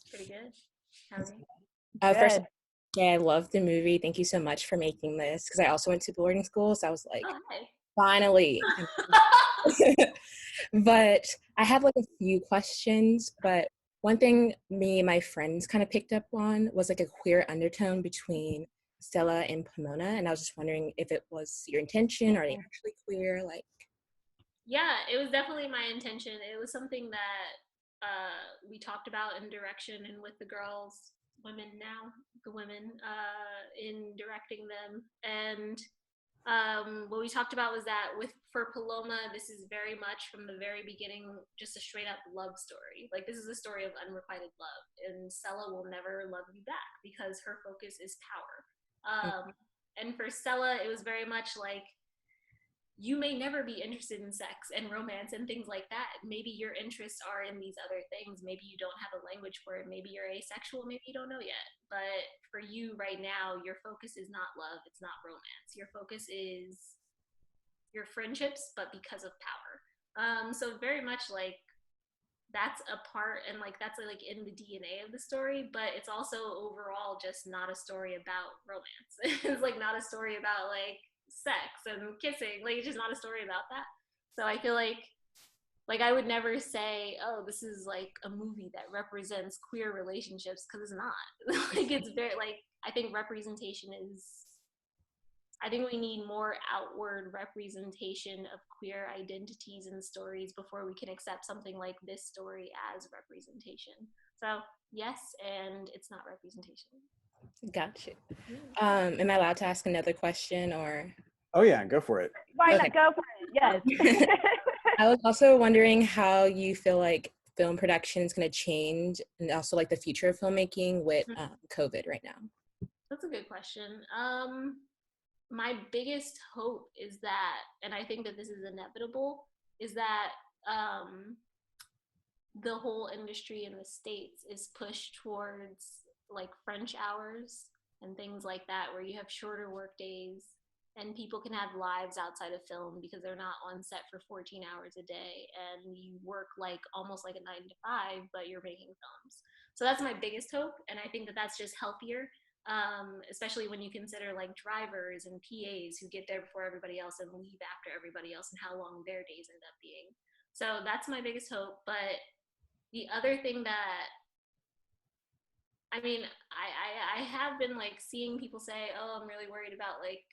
Pretty good. How are you? First, yeah, I love the movie. Thank you so much for making this, because I also went to boarding school, so I was like, finally. But I have like a few questions, but one thing me and my friends kind of picked up on was like a queer undertone between SELAH and Pomona, and I was just wondering if it was your intention, or are they actually queer? Like, yeah, it was definitely my intention. It was something that we talked about in direction and with the girls, the women in directing them. And what we talked about was that for Paloma, this is very much from the very beginning just a straight up love story. Like, this is a story of unrequited love, and SELAH will never love you back because her focus is power. And for SELAH, it was very much like, you may never be interested in sex and romance and things like that. Maybe your interests are in these other things. Maybe you don't have a language for it. Maybe you're asexual. Maybe you don't know yet. But for you right now, your focus is not love. It's not romance. Your focus is your friendships, but because of power. So very much like that's a part, and like that's like in the DNA of the story, but it's also overall just not a story about romance. It's like not a story about like sex and kissing. Like, it's just not a story about that. So I feel like I would never say, oh, this is like a movie that represents queer relationships, because it's not. Like, it's very like, I think representation is, I think we need more outward representation of queer identities and stories before we can accept something like this story as representation. So yes, and it's not representation. Gotcha. Am I allowed to ask another question, or? Oh yeah, go for it. Why Okay. not? Go for it. Yes. I was also wondering how you feel like film production is going to change, and also like the future of filmmaking with COVID right now. That's a good question. My biggest hope is that, and I think that this is inevitable, is that the whole industry in the States is pushed towards like French hours and things like that, where you have shorter work days and people can have lives outside of film because they're not on set for 14 hours a day, and you work like almost like a 9 to 5, but you're making films. So that's my biggest hope, and I think that that's just healthier, especially when you consider like drivers and PAs who get there before everybody else and leave after everybody else, and how long their days end up being. So that's my biggest hope. But the other thing that, I mean, I have been like seeing people say, oh, I'm really worried about like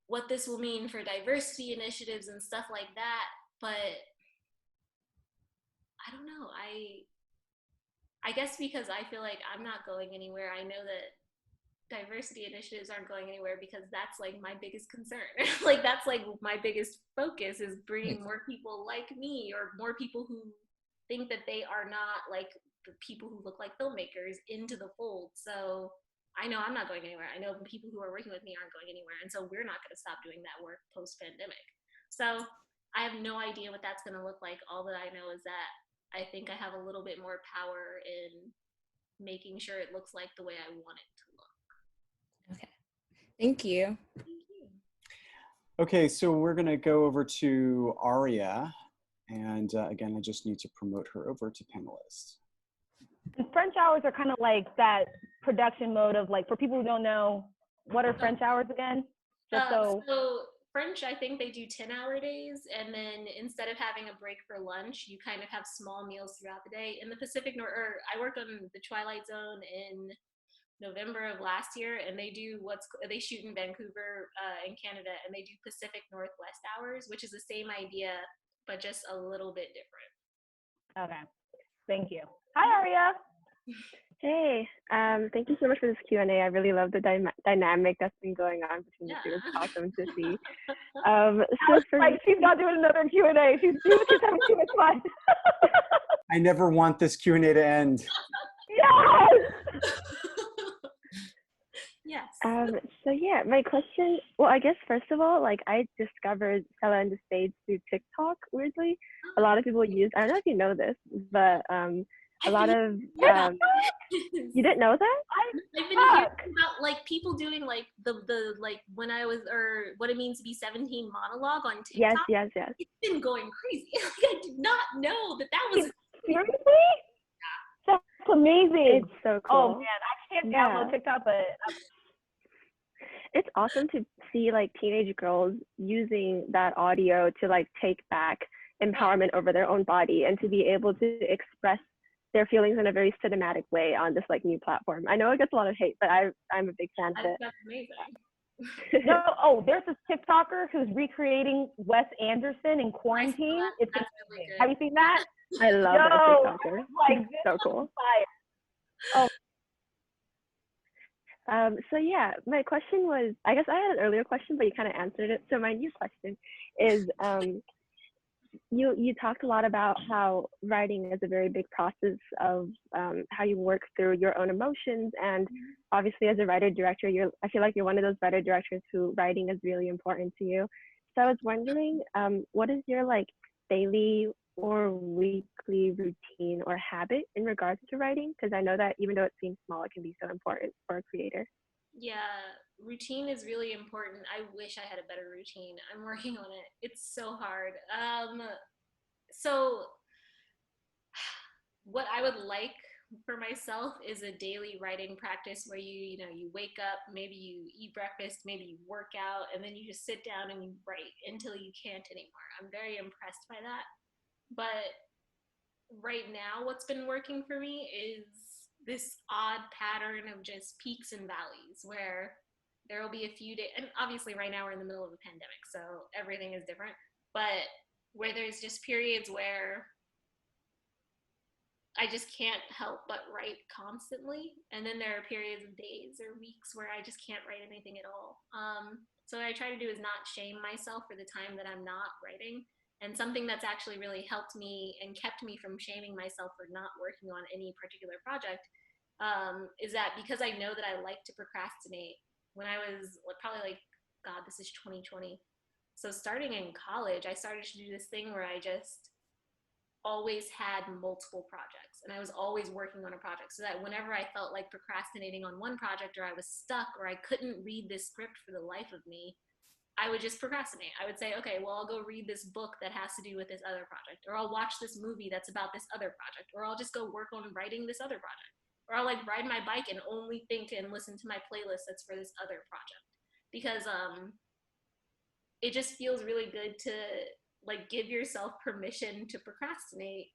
what this will mean for diversity initiatives and stuff like that. But I don't know. I guess because I feel like I'm not going anywhere, I know that diversity initiatives aren't going anywhere, because that's like my biggest concern. Like, that's like my biggest focus, is bringing more people like me, or more people who think that they are not like the people who look like filmmakers, into the fold. So I know I'm not going anywhere. I know the people who are working with me aren't going anywhere. And so we're not going to stop doing that work post-pandemic. So I have no idea what that's going to look like. All that I know is that I think I have a little bit more power in making sure it looks like the way I want it to look. Okay. Thank you. Thank you. Okay, so we're going to go over to Aria. And again, I just need to promote her over to panelist. And French hours are kind of like that production mode of like, for people who don't know, what are French hours again? Just so French, I think they do 10-hour days, and then instead of having a break for lunch, you kind of have small meals throughout the day. In the Pacific I worked on the Twilight Zone in November of last year, and they shoot in Vancouver in Canada, and they do Pacific Northwest hours, which is the same idea, but just a little bit different. Okay, thank you. Hi, Aria. Hey, thank you so much for this Q&A. I really love the dynamic that's been going on between the two. It's awesome to see. She's not doing another Q&A. She's having too much fun. I never want this Q&A to end. Yes! Yes. So yeah, my question, well, I guess first of all, like, I discovered SELAH and the Spades through TikTok, weirdly. A lot of people use, I don't know if you know this, but a lot of, you didn't know that? I've been hearing about like people doing like the like when I was, or what it means to be 17 monologue on TikTok. Yes. It's been going crazy. Like, I did not know that was. Seriously? That's amazing. It's so cool. Oh man, I can't download TikTok, but it's awesome to see like teenage girls using that audio to like take back empowerment over their own body, and to be able to express their feelings in a very cinematic way on this like new platform. I know it gets a lot of hate, but I'm a big fan of it. That's amazing. There's this TikToker who's recreating Wes Anderson in quarantine. It's really good. Have you seen that? I love that TikToker. Like, so cool. So yeah, my question was, I guess I had an earlier question, but you kind of answered it. So my new question is, you talked a lot about how writing is a very big process of how you work through your own emotions, and obviously as a writer director, I feel like you're one of those writer directors who writing is really important to you. So I was wondering, what is your like daily or weekly routine or habit in regards to writing? Because I know that even though it seems small, it can be so important for a creator. Yeah, routine is really important. I wish I had a better routine. I'm working on it. It's so hard. So what I would like for myself is a daily writing practice where you wake up, maybe you eat breakfast, maybe you work out, and then you just sit down and you write until you can't anymore. I'm very impressed by that. But right now, what's been working for me is this odd pattern of just peaks and valleys where there will be a few days, and obviously right now we're in the middle of a pandemic, so everything is different, but where there's just periods where I just can't help but write constantly. And then there are periods of days or weeks where I just can't write anything at all. So what I try to do is not shame myself for the time that I'm not writing. And something that's actually really helped me and kept me from shaming myself for not working on any particular project is that because I know that I like to procrastinate. When I was probably like, God, this is 2020. So starting in college, I started to do this thing where I just always had multiple projects and I was always working on a project, so that whenever I felt like procrastinating on one project or I was stuck or I couldn't read this script for the life of me, I would just procrastinate. I would say, okay, well, I'll go read this book that has to do with this other project, or I'll watch this movie that's about this other project, or I'll just go work on writing this other project, or I'll like ride my bike and only think and listen to my playlist that's for this other project, because it just feels really good to like give yourself permission to procrastinate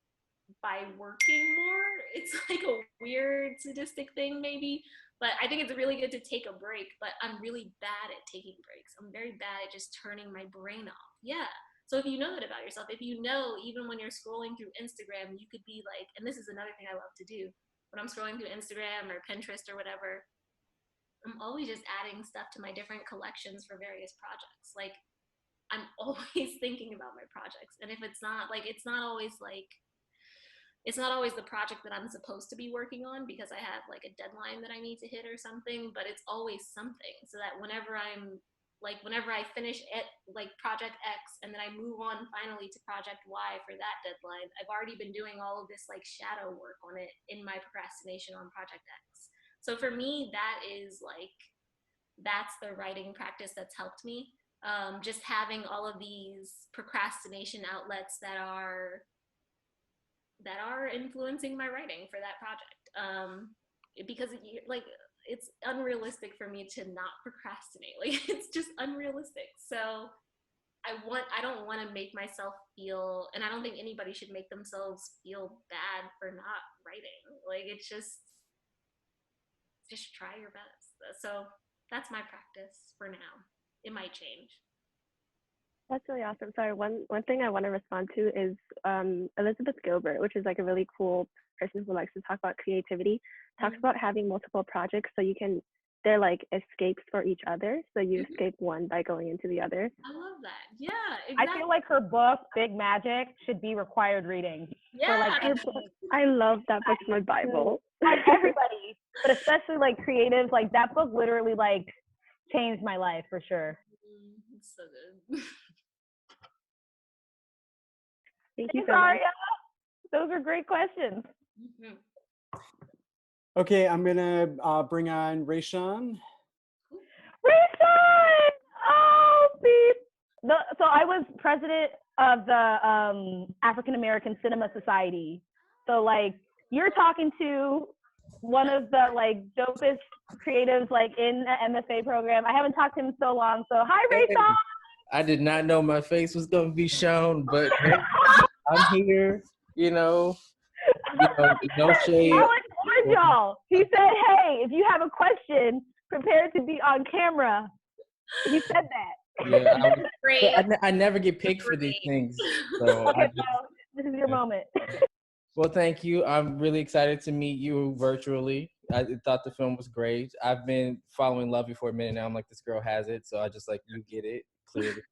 by working more. It's like a weird sadistic thing maybe, but I think it's really good to take a break. But I'm really bad at taking breaks. I'm very bad at just turning my brain off. Yeah. So if you know that about yourself, if you know even when you're scrolling through Instagram, you could be like, and this is another thing I love to do when I'm scrolling through Instagram or Pinterest or whatever, I'm always just adding stuff to my different collections for various projects. Like I'm always thinking about my projects. And if it's not like, it's not always the project that I'm supposed to be working on because I have like a deadline that I need to hit or something, but it's always something, so that whenever I finish it, like project X, and then I move on finally to project Y for that deadline, I've already been doing all of this like shadow work on it in my procrastination on project X. So for me, that's the writing practice that's helped me. Just having all of these procrastination outlets that are influencing my writing for that project. Because it's unrealistic for me to not procrastinate. Like it's just unrealistic. So I don't want to make myself feel, and I don't think anybody should make themselves feel bad for not writing. Like it's just try your best. So that's my practice for now. It might change. That's really awesome. Sorry, one thing I want to respond to is Elizabeth Gilbert, which is like a really cool person who likes to talk about creativity, talks about having multiple projects so they're like escapes for each other. So you escape one by going into the other. I love that. Yeah, exactly. I feel like her book, Big Magic, should be required reading. Yeah. I love that book. It's my Bible. Like everybody, but especially like creatives, like that book literally like changed my life for sure. It's so good. Thank you Thanks, so much. Aria. Those are great questions. Mm-hmm. Okay, I'm gonna bring on Rayshawn. Rayshawn! Oh, beep. So I was president of the African American Cinema Society. So like you're talking to one of the like dopest creatives like in the MFA program. I haven't talked to him in so long. So hi, Rayshawn. I did not know my face was gonna be shown, but I'm here. No shade. Alex warned y'all. He said, "Hey, if you have a question, prepare to be on camera." He said that. Yeah, Great. I never get picked for these things. So Okay, this is your moment. Well, thank you. I'm really excited to meet you virtually. I thought the film was great. I've been following Love You for a minute now. I'm like, this girl has it, so I just like, you get it clearly.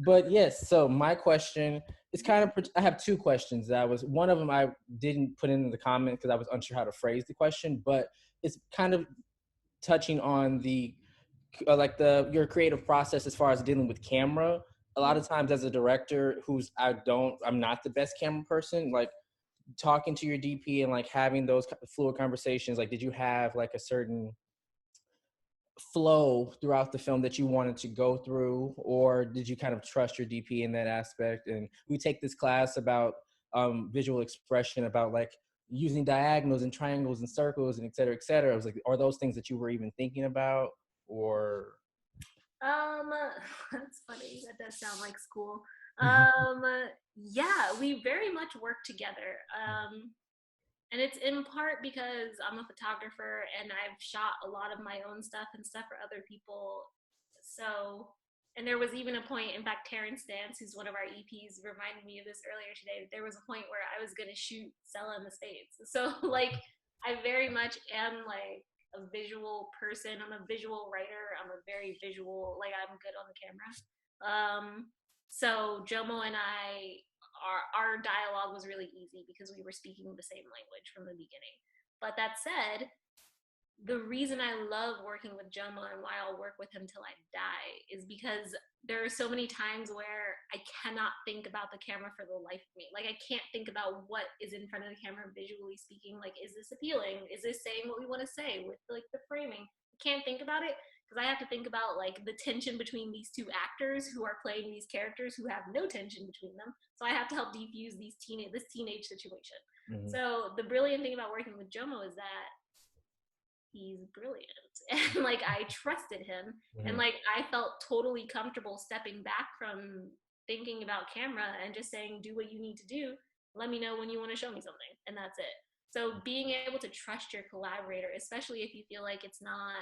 But yes, so my question is kind of, I have two questions. One of them I didn't put in the comment because I was unsure how to phrase the question, but it's kind of touching on the your creative process as far as dealing with camera. A lot of times as a director I'm not the best camera person, like talking to your DP and like having those fluid conversations, like did you have like a certain flow throughout the film that you wanted to go through, or did you kind of trust your DP in that aspect? And we take this class about visual expression, about like using diagonals and triangles and circles and et cetera, et cetera. I was like, are those things that you were even thinking about? Or that's funny. That does sound like school. Yeah, we very much work together. And it's in part because I'm a photographer and I've shot a lot of my own stuff and stuff for other people. So, and there was even a point, in fact, Terrence Dance, who's one of our EPs, reminded me of this earlier today. There was a point where I was going to shoot SELAH in the Spades. So like, I very much am like a visual person. I'm a visual writer. I'm a very visual, like I'm good on the camera. So Jomo and I, our dialogue was really easy because we were speaking the same language from the beginning. But that said, the reason I love working with Jomo and why I'll work with him till I die is because there are so many times where I cannot think about the camera for the life of me. Like I can't think about what is in front of the camera visually speaking. Like, is this appealing? Is this saying what we want to say with like the framing? I can't think about it because I have to think about like the tension between these two actors who are playing these characters who have no tension between them. So I have to help defuse this teenage situation. Mm-hmm. So the brilliant thing about working with Jomo is that he's brilliant, and like I trusted him, mm-hmm. and like I felt totally comfortable stepping back from thinking about camera and just saying, do what you need to do. Let me know when you want to show me something, and that's it. So being able to trust your collaborator, especially if you feel like it's not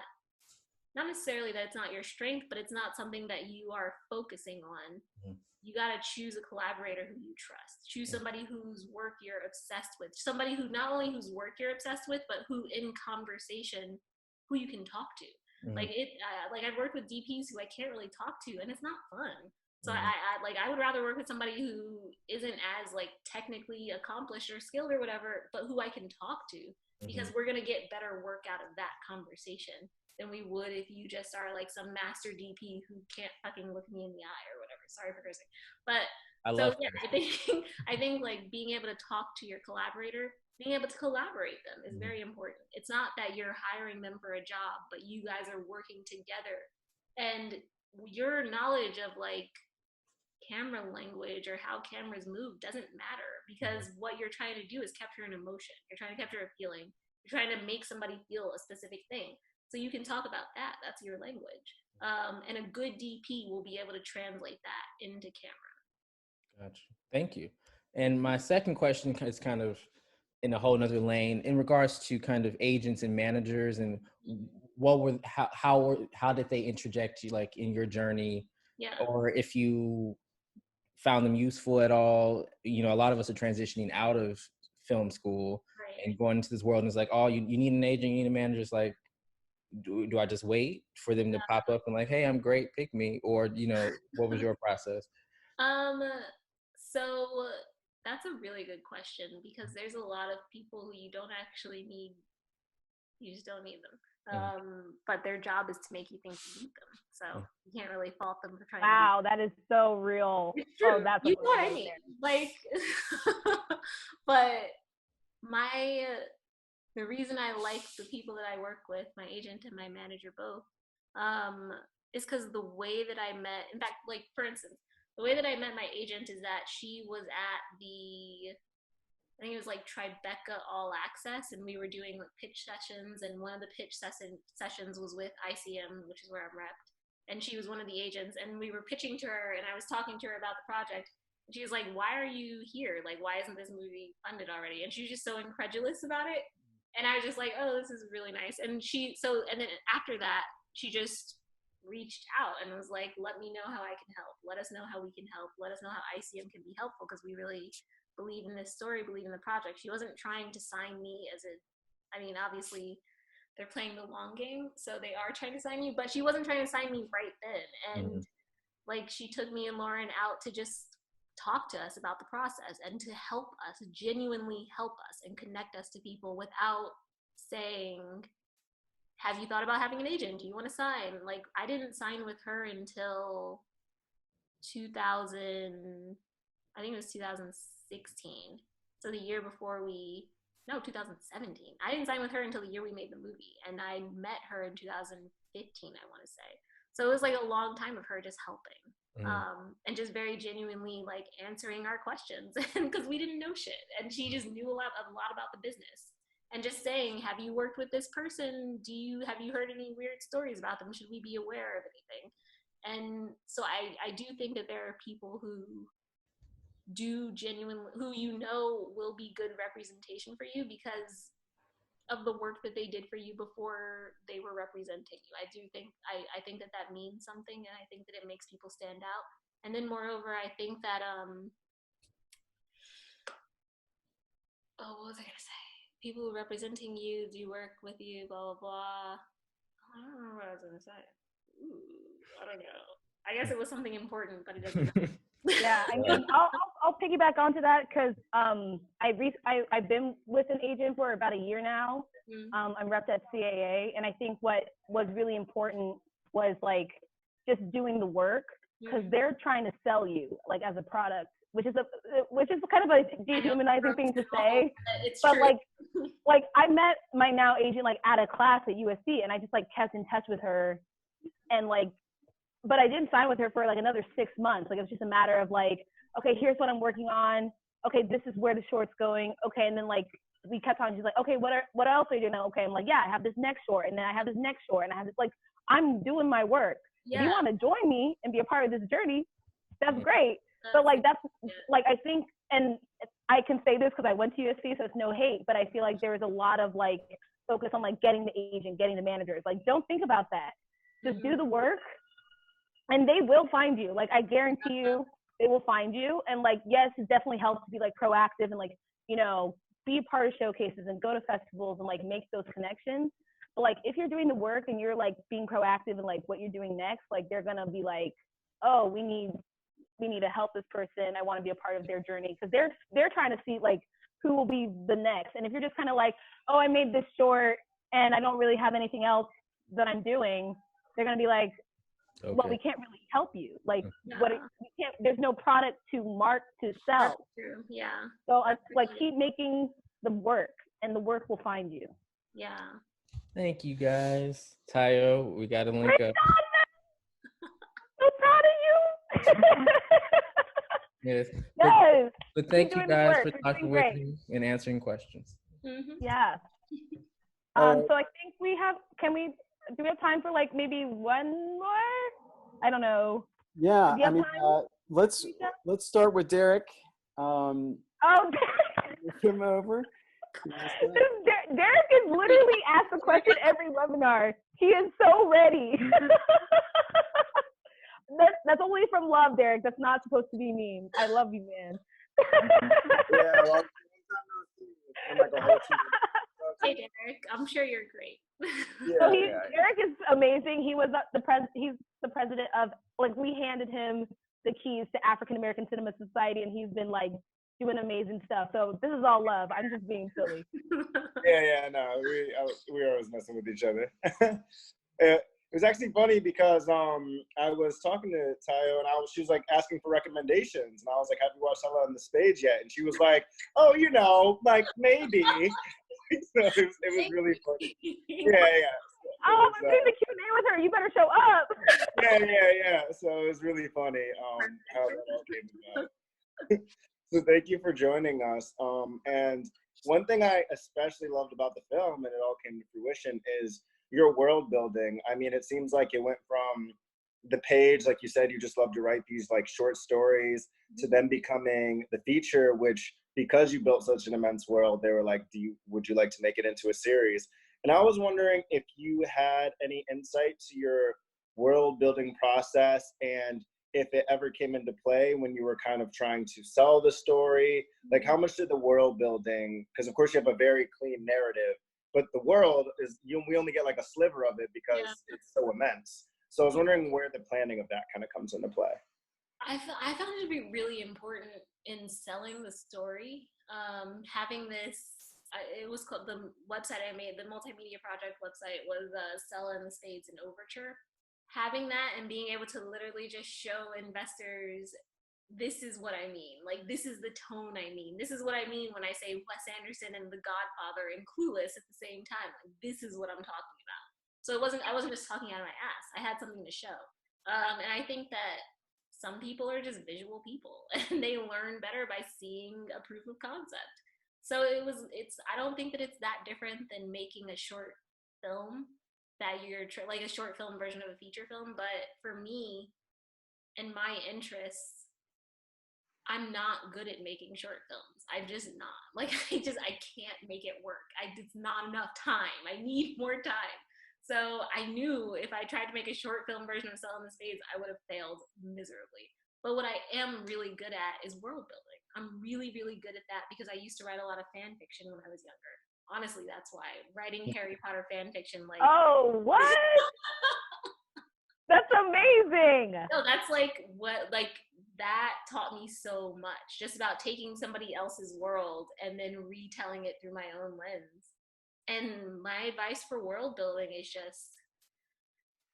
necessarily that it's not your strength, but it's not something that you are focusing on. Mm-hmm. You got to choose a collaborator who you trust. Choose somebody whose work you're obsessed with. Somebody who not only whose work you're obsessed with, but who in conversation, who you can talk to. Mm-hmm. Like I've worked with DPs who I can't really talk to, and it's not fun. So mm-hmm. I would rather work with somebody who isn't as like technically accomplished or skilled or whatever, but who I can talk to, because mm-hmm. we're gonna get better work out of that conversation than we would if you just are like some master DP who can't fucking look me in the eye or whatever. Sorry for cursing. But I think like being able to talk to your collaborator, being able to collaborate them is very important. It's not that you're hiring them for a job, but you guys are working together. And your knowledge of like camera language or how cameras move doesn't matter, because what you're trying to do is capture an emotion. You're trying to capture a feeling. You're trying to make somebody feel a specific thing. So you can talk about that. That's your language. And a good DP will be able to translate that into camera. Gotcha. Thank you. And my second question is kind of in a whole nother lane in regards to kind of agents and managers, and how did they interject you like in your journey? Yeah. Or if you found them useful at all. You know, a lot of us are transitioning out of film school and going into this world, and it's like, oh, you need an agent, you need a manager. It's like, do I just wait for them to pop up and like, hey, I'm great, pick me? Or, you know, what was your process? So that's a really good question, because there's a lot of people who you don't actually need. You just don't need them. But their job is to make you think you need them. So you can't really fault them for trying. Wow, that is so real. It's true. Oh, that's you know what I mean. Like, but the reason I like the people that I work with, my agent and my manager both, is because the way that I met, in fact, like for instance, the way that I met my agent is that she was at I think it was like Tribeca All Access, and we were doing like pitch sessions, and one of the pitch sessions was with ICM, which is where I'm repped, and she was one of the agents, and we were pitching to her, and I was talking to her about the project. She was like, why are you here? Like, why isn't this movie funded already? And she was just so incredulous about it. And I was just like, oh, this is really nice. And and then after that, she just reached out and was like, let me know how I can help. Let us know how we can help. Let us know how ICM can be helpful, because we really believe in this story, believe in the project. She wasn't trying to sign me as a I mean, obviously they're playing the long game, so they are trying to sign you, but she wasn't trying to sign me right then. And like, she took me and Lauren out to just talk to us about the process and to help us, genuinely help us and connect us to people without saying, have you thought about having an agent? Do you want to sign? Like, I didn't sign with her until 2000, I think it was 2016. So the year before 2017. I didn't sign with her until the year we made the movie. And I met her in 2015, I want to say. So it was like a long time of her just helping. And just very genuinely like answering our questions, because we didn't know shit, and she just knew a lot about the business, and just saying, have you worked with this person? Have you heard any weird stories about them? Should we be aware of anything? And so I do think that there are people who do genuinely, who will be good representation for you because of the work that they did for you before they were representing you. I think that means something, and I think that it makes people stand out. And then moreover, I think that what was I gonna say? People representing you, do work with you, blah blah blah. I don't remember what I was gonna say. I don't know. I guess it was something important, but it doesn't matter. Yeah, I mean, I'll piggyback onto that because I've been with an agent for about a year now. I'm repped at CAA, and I think what was really important was like just doing the work, because they're trying to sell you like as a product, which is kind of a dehumanizing thing to say. It's but true. like I met my now agent like at a class at USC, and I just like kept in touch with her, and like. But I didn't sign with her for like another 6 months. Like, it was just a matter of like, okay, here's what I'm working on. Okay, this is where the short's going. Okay, and then like we kept on. She's like, okay, what else are you doing now? Okay, I'm like, yeah, I have this next short, and then I have this next short, and I have this, like, I'm doing my work. Yeah. If you want to join me and be a part of this journey, that's great. But like that's like, I think, and I can say this because I went to USC, so it's no hate. But I feel like there was a lot of like focus on like getting the agent, getting the managers. Like, don't think about that. Just do the work. And they will find you. Like, I guarantee you, they will find you. And like, yes, it definitely helps to be like proactive and like, you know, be a part of showcases and go to festivals and like make those connections. But like, if you're doing the work and you're like being proactive and like what you're doing next, like they're gonna be like, oh, we need to help this person. I want to be a part of their journey, because they're trying to see like who will be the next. And if you're just kind of like, oh, I made this short and I don't really have anything else that I'm doing, they're gonna be like, okay, well, we can't really help you. Like, there's no product to sell. That's true. Yeah. So like, keep making the work, and the work will find you. Yeah. Thank you guys. Tayo, we got to link up. So proud of you. Yes. Yes. But thank you guys for talking with me and answering questions. Yeah. So I think do we have time for like maybe one more? I don't know. Yeah, I mean, let's start with Derek. Derek. Come over. Derek is literally asked a question every webinar. He is so ready. That's only from love, Derek. That's not supposed to be mean. I love you, man. Yeah, well, I'm like a whole team. Hey, Derek. I'm sure you're great. So Derek is amazing. He's the president of, like, we handed him the keys to African American Cinema Society, and he's been like doing amazing stuff. So this is all love. I'm just being silly. No, we were always messing with each other. It was actually funny because I was talking to Tayo, and she was like asking for recommendations, and I was like, "Have you watched SELAH on the Spades yet?" And she was like, "Oh, you know, like maybe." So it was really funny. Yeah. I'm doing the Q&A with her. You better show up. Yeah. So it was really funny how that all came about. So thank you for joining us. And one thing I especially loved about the film, and it all came to fruition, is your world building. I mean, it seems like it went from the page, like you said, you just love to write these like short stories, to then becoming the feature, which, because you built such an immense world, they were like, would you like to make it into a series? And I was wondering if you had any insight to your world building process, and if it ever came into play when you were kind of trying to sell the story. Like, how much did the world building, because of course you have a very clean narrative, but the world is, we only get like a sliver of it because it's so immense. So I was wondering where the planning of that kind of comes into play. I found it to be really important in selling the story. Having this, it was called, the website I made, the multimedia project website was SELAH and the Spades and Overture. Having that and being able to literally just show investors, this is what I mean. Like, this is the tone I mean. This is what I mean when I say Wes Anderson and The Godfather and Clueless at the same time. Like, this is what I'm talking about. So I wasn't just talking out of my ass. I had something to show. And I think that some people are just visual people and they learn better by seeing a proof of concept. So I don't think that it's that different than making a short film that you're like a short film version of a feature film. But for me and my interests, I'm not good at making short films. I'm just not. Like, I can't make it work. It's not enough time. I need more time. So I knew if I tried to make a short film version of SELAH and the Spades, I would have failed miserably. But what I am really good at is world building. I'm really, really good at that because I used to write a lot of fan fiction when I was younger. Honestly, that's why. Writing Harry Potter fan fiction, like... Oh, what? That's amazing. No, that's like what, like, that taught me so much. Just about taking somebody else's world and then retelling it through my own lens. And my advice for world building is just,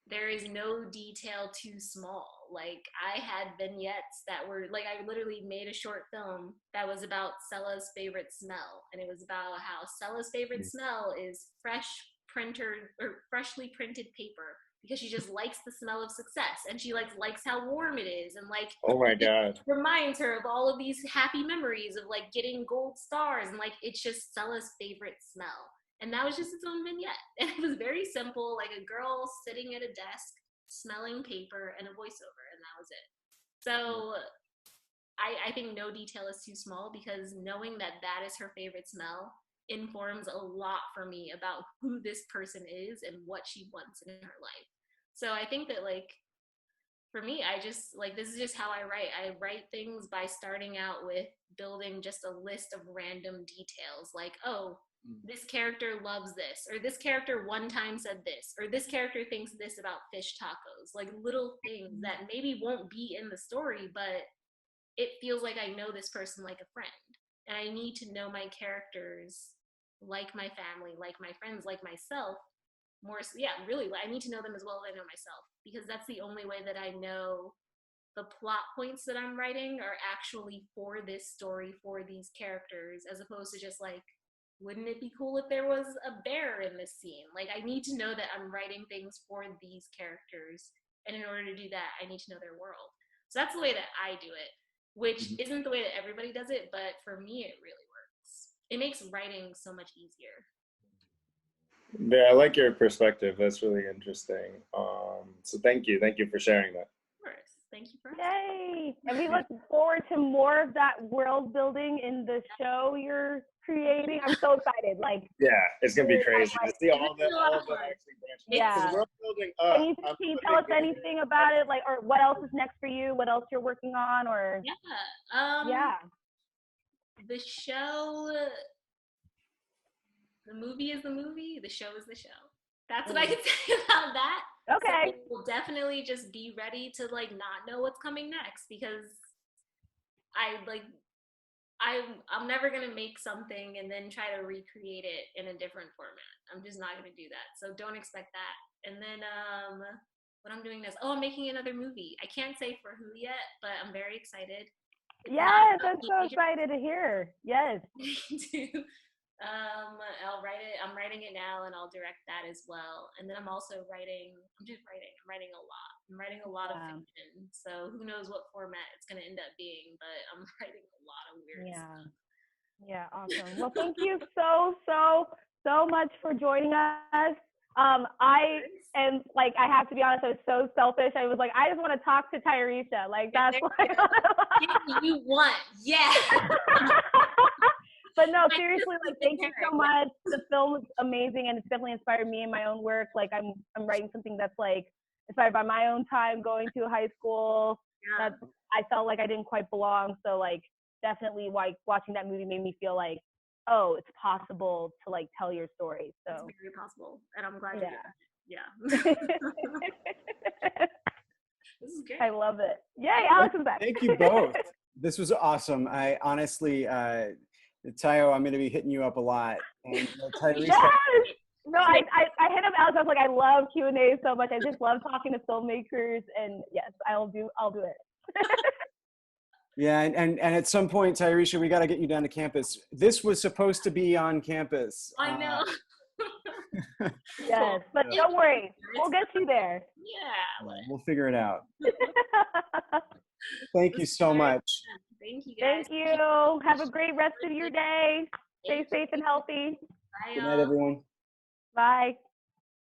there is no detail too small. Like, I had vignettes that were, like, I literally made a short film that was about SELAH's favorite smell. And it was about how SELAH's favorite smell is freshly printed paper, because she just likes the smell of success, and she likes how warm it is, and like, oh my God, it reminds her of all of these happy memories of like getting gold stars, and like, it's just SELAH's favorite smell. And that was just its own vignette. And it was very simple, like a girl sitting at a desk, smelling paper, and a voiceover, and that was it. So I think no detail is too small, because knowing that that is her favorite smell informs a lot for me about who this person is and what she wants in her life. So I think that, like, for me, I just, like, this is just how I write. I write things by starting out with building just a list of random details, like, oh, this character loves this, or this character one time said this, or this character thinks this about fish tacos. Like, little things that maybe won't be in the story, but it feels like I know this person like a friend. And I need to know my characters like my family, like my friends, like myself. More, yeah, really, I need to know them as well as I know myself, because that's the only way that I know the plot points that I'm writing are actually for this story, for these characters, as opposed to just like, wouldn't it be cool if there was a bear in this scene? Like, I need to know that I'm writing things for these characters, and in order to do that, I need to know their world. So that's the way that I do it, which isn't the way that everybody does it, but for me, it really works. It makes writing so much easier. Yeah, I like your perspective. That's really interesting. So thank you for sharing that. Of course. Thank you for asking. Yay! And we look forward to more of that world building in the show you're creating. I'm so excited. Like, yeah, it's gonna be crazy to see all the actually branching. Yeah. World building. Can you tell us anything about it? Like, or what else is next for you? What else you're working on? Or yeah. The show. The movie is the movie, the show is the show. That's what I can say about that. Okay. So we'll definitely just be ready to like not know what's coming next, because I'm never gonna make something and then try to recreate it in a different format. I'm just not gonna do that. So don't expect that. And then what I'm doing next, I'm making another movie. I can't say for who yet, but I'm very excited. Yes, I'm so excited to hear. Yes. I'll write it. I'm writing it now, and I'll direct that as well. And then I'm also writing. I'm writing a lot. I'm writing a lot of fiction. So who knows what format it's going to end up being, but I'm writing a lot of weird stuff. Yeah, awesome. Well, thank you so much for joining us. I have to be honest, I was so selfish. I was like, I just want to talk to Tayarisha. Like, that's what you want. Yeah. But no, seriously, like, thank you so much. The film is amazing, and it's definitely inspired me in my own work. Like, I'm writing something that's like inspired by my own time going to high school. Yeah. I felt like I didn't quite belong. So like, definitely, like, watching that movie made me feel like oh, it's possible to like tell your story. It's So very possible, and I'm glad you yeah. did. Yeah. This is great. I love it. Yay, Alex is back. Thank you both. This was awesome. I honestly, Tayo, I'm going to be hitting you up a lot. And Tayarisha, Yes. No, I hit up Alex. I was like, I love Q&A so much. I just love talking to filmmakers, and yes, I'll do it. yeah, and at some point, Tayarisha, we got to get you down to campus. This was supposed to be on campus. I know. Yes, but don't worry, we'll get you there. Yeah. We'll figure it out. Thank you so much. Thank you, guys. Thank you. Have a great rest of your day. Stay safe and healthy. Bye, Good night, everyone. Bye.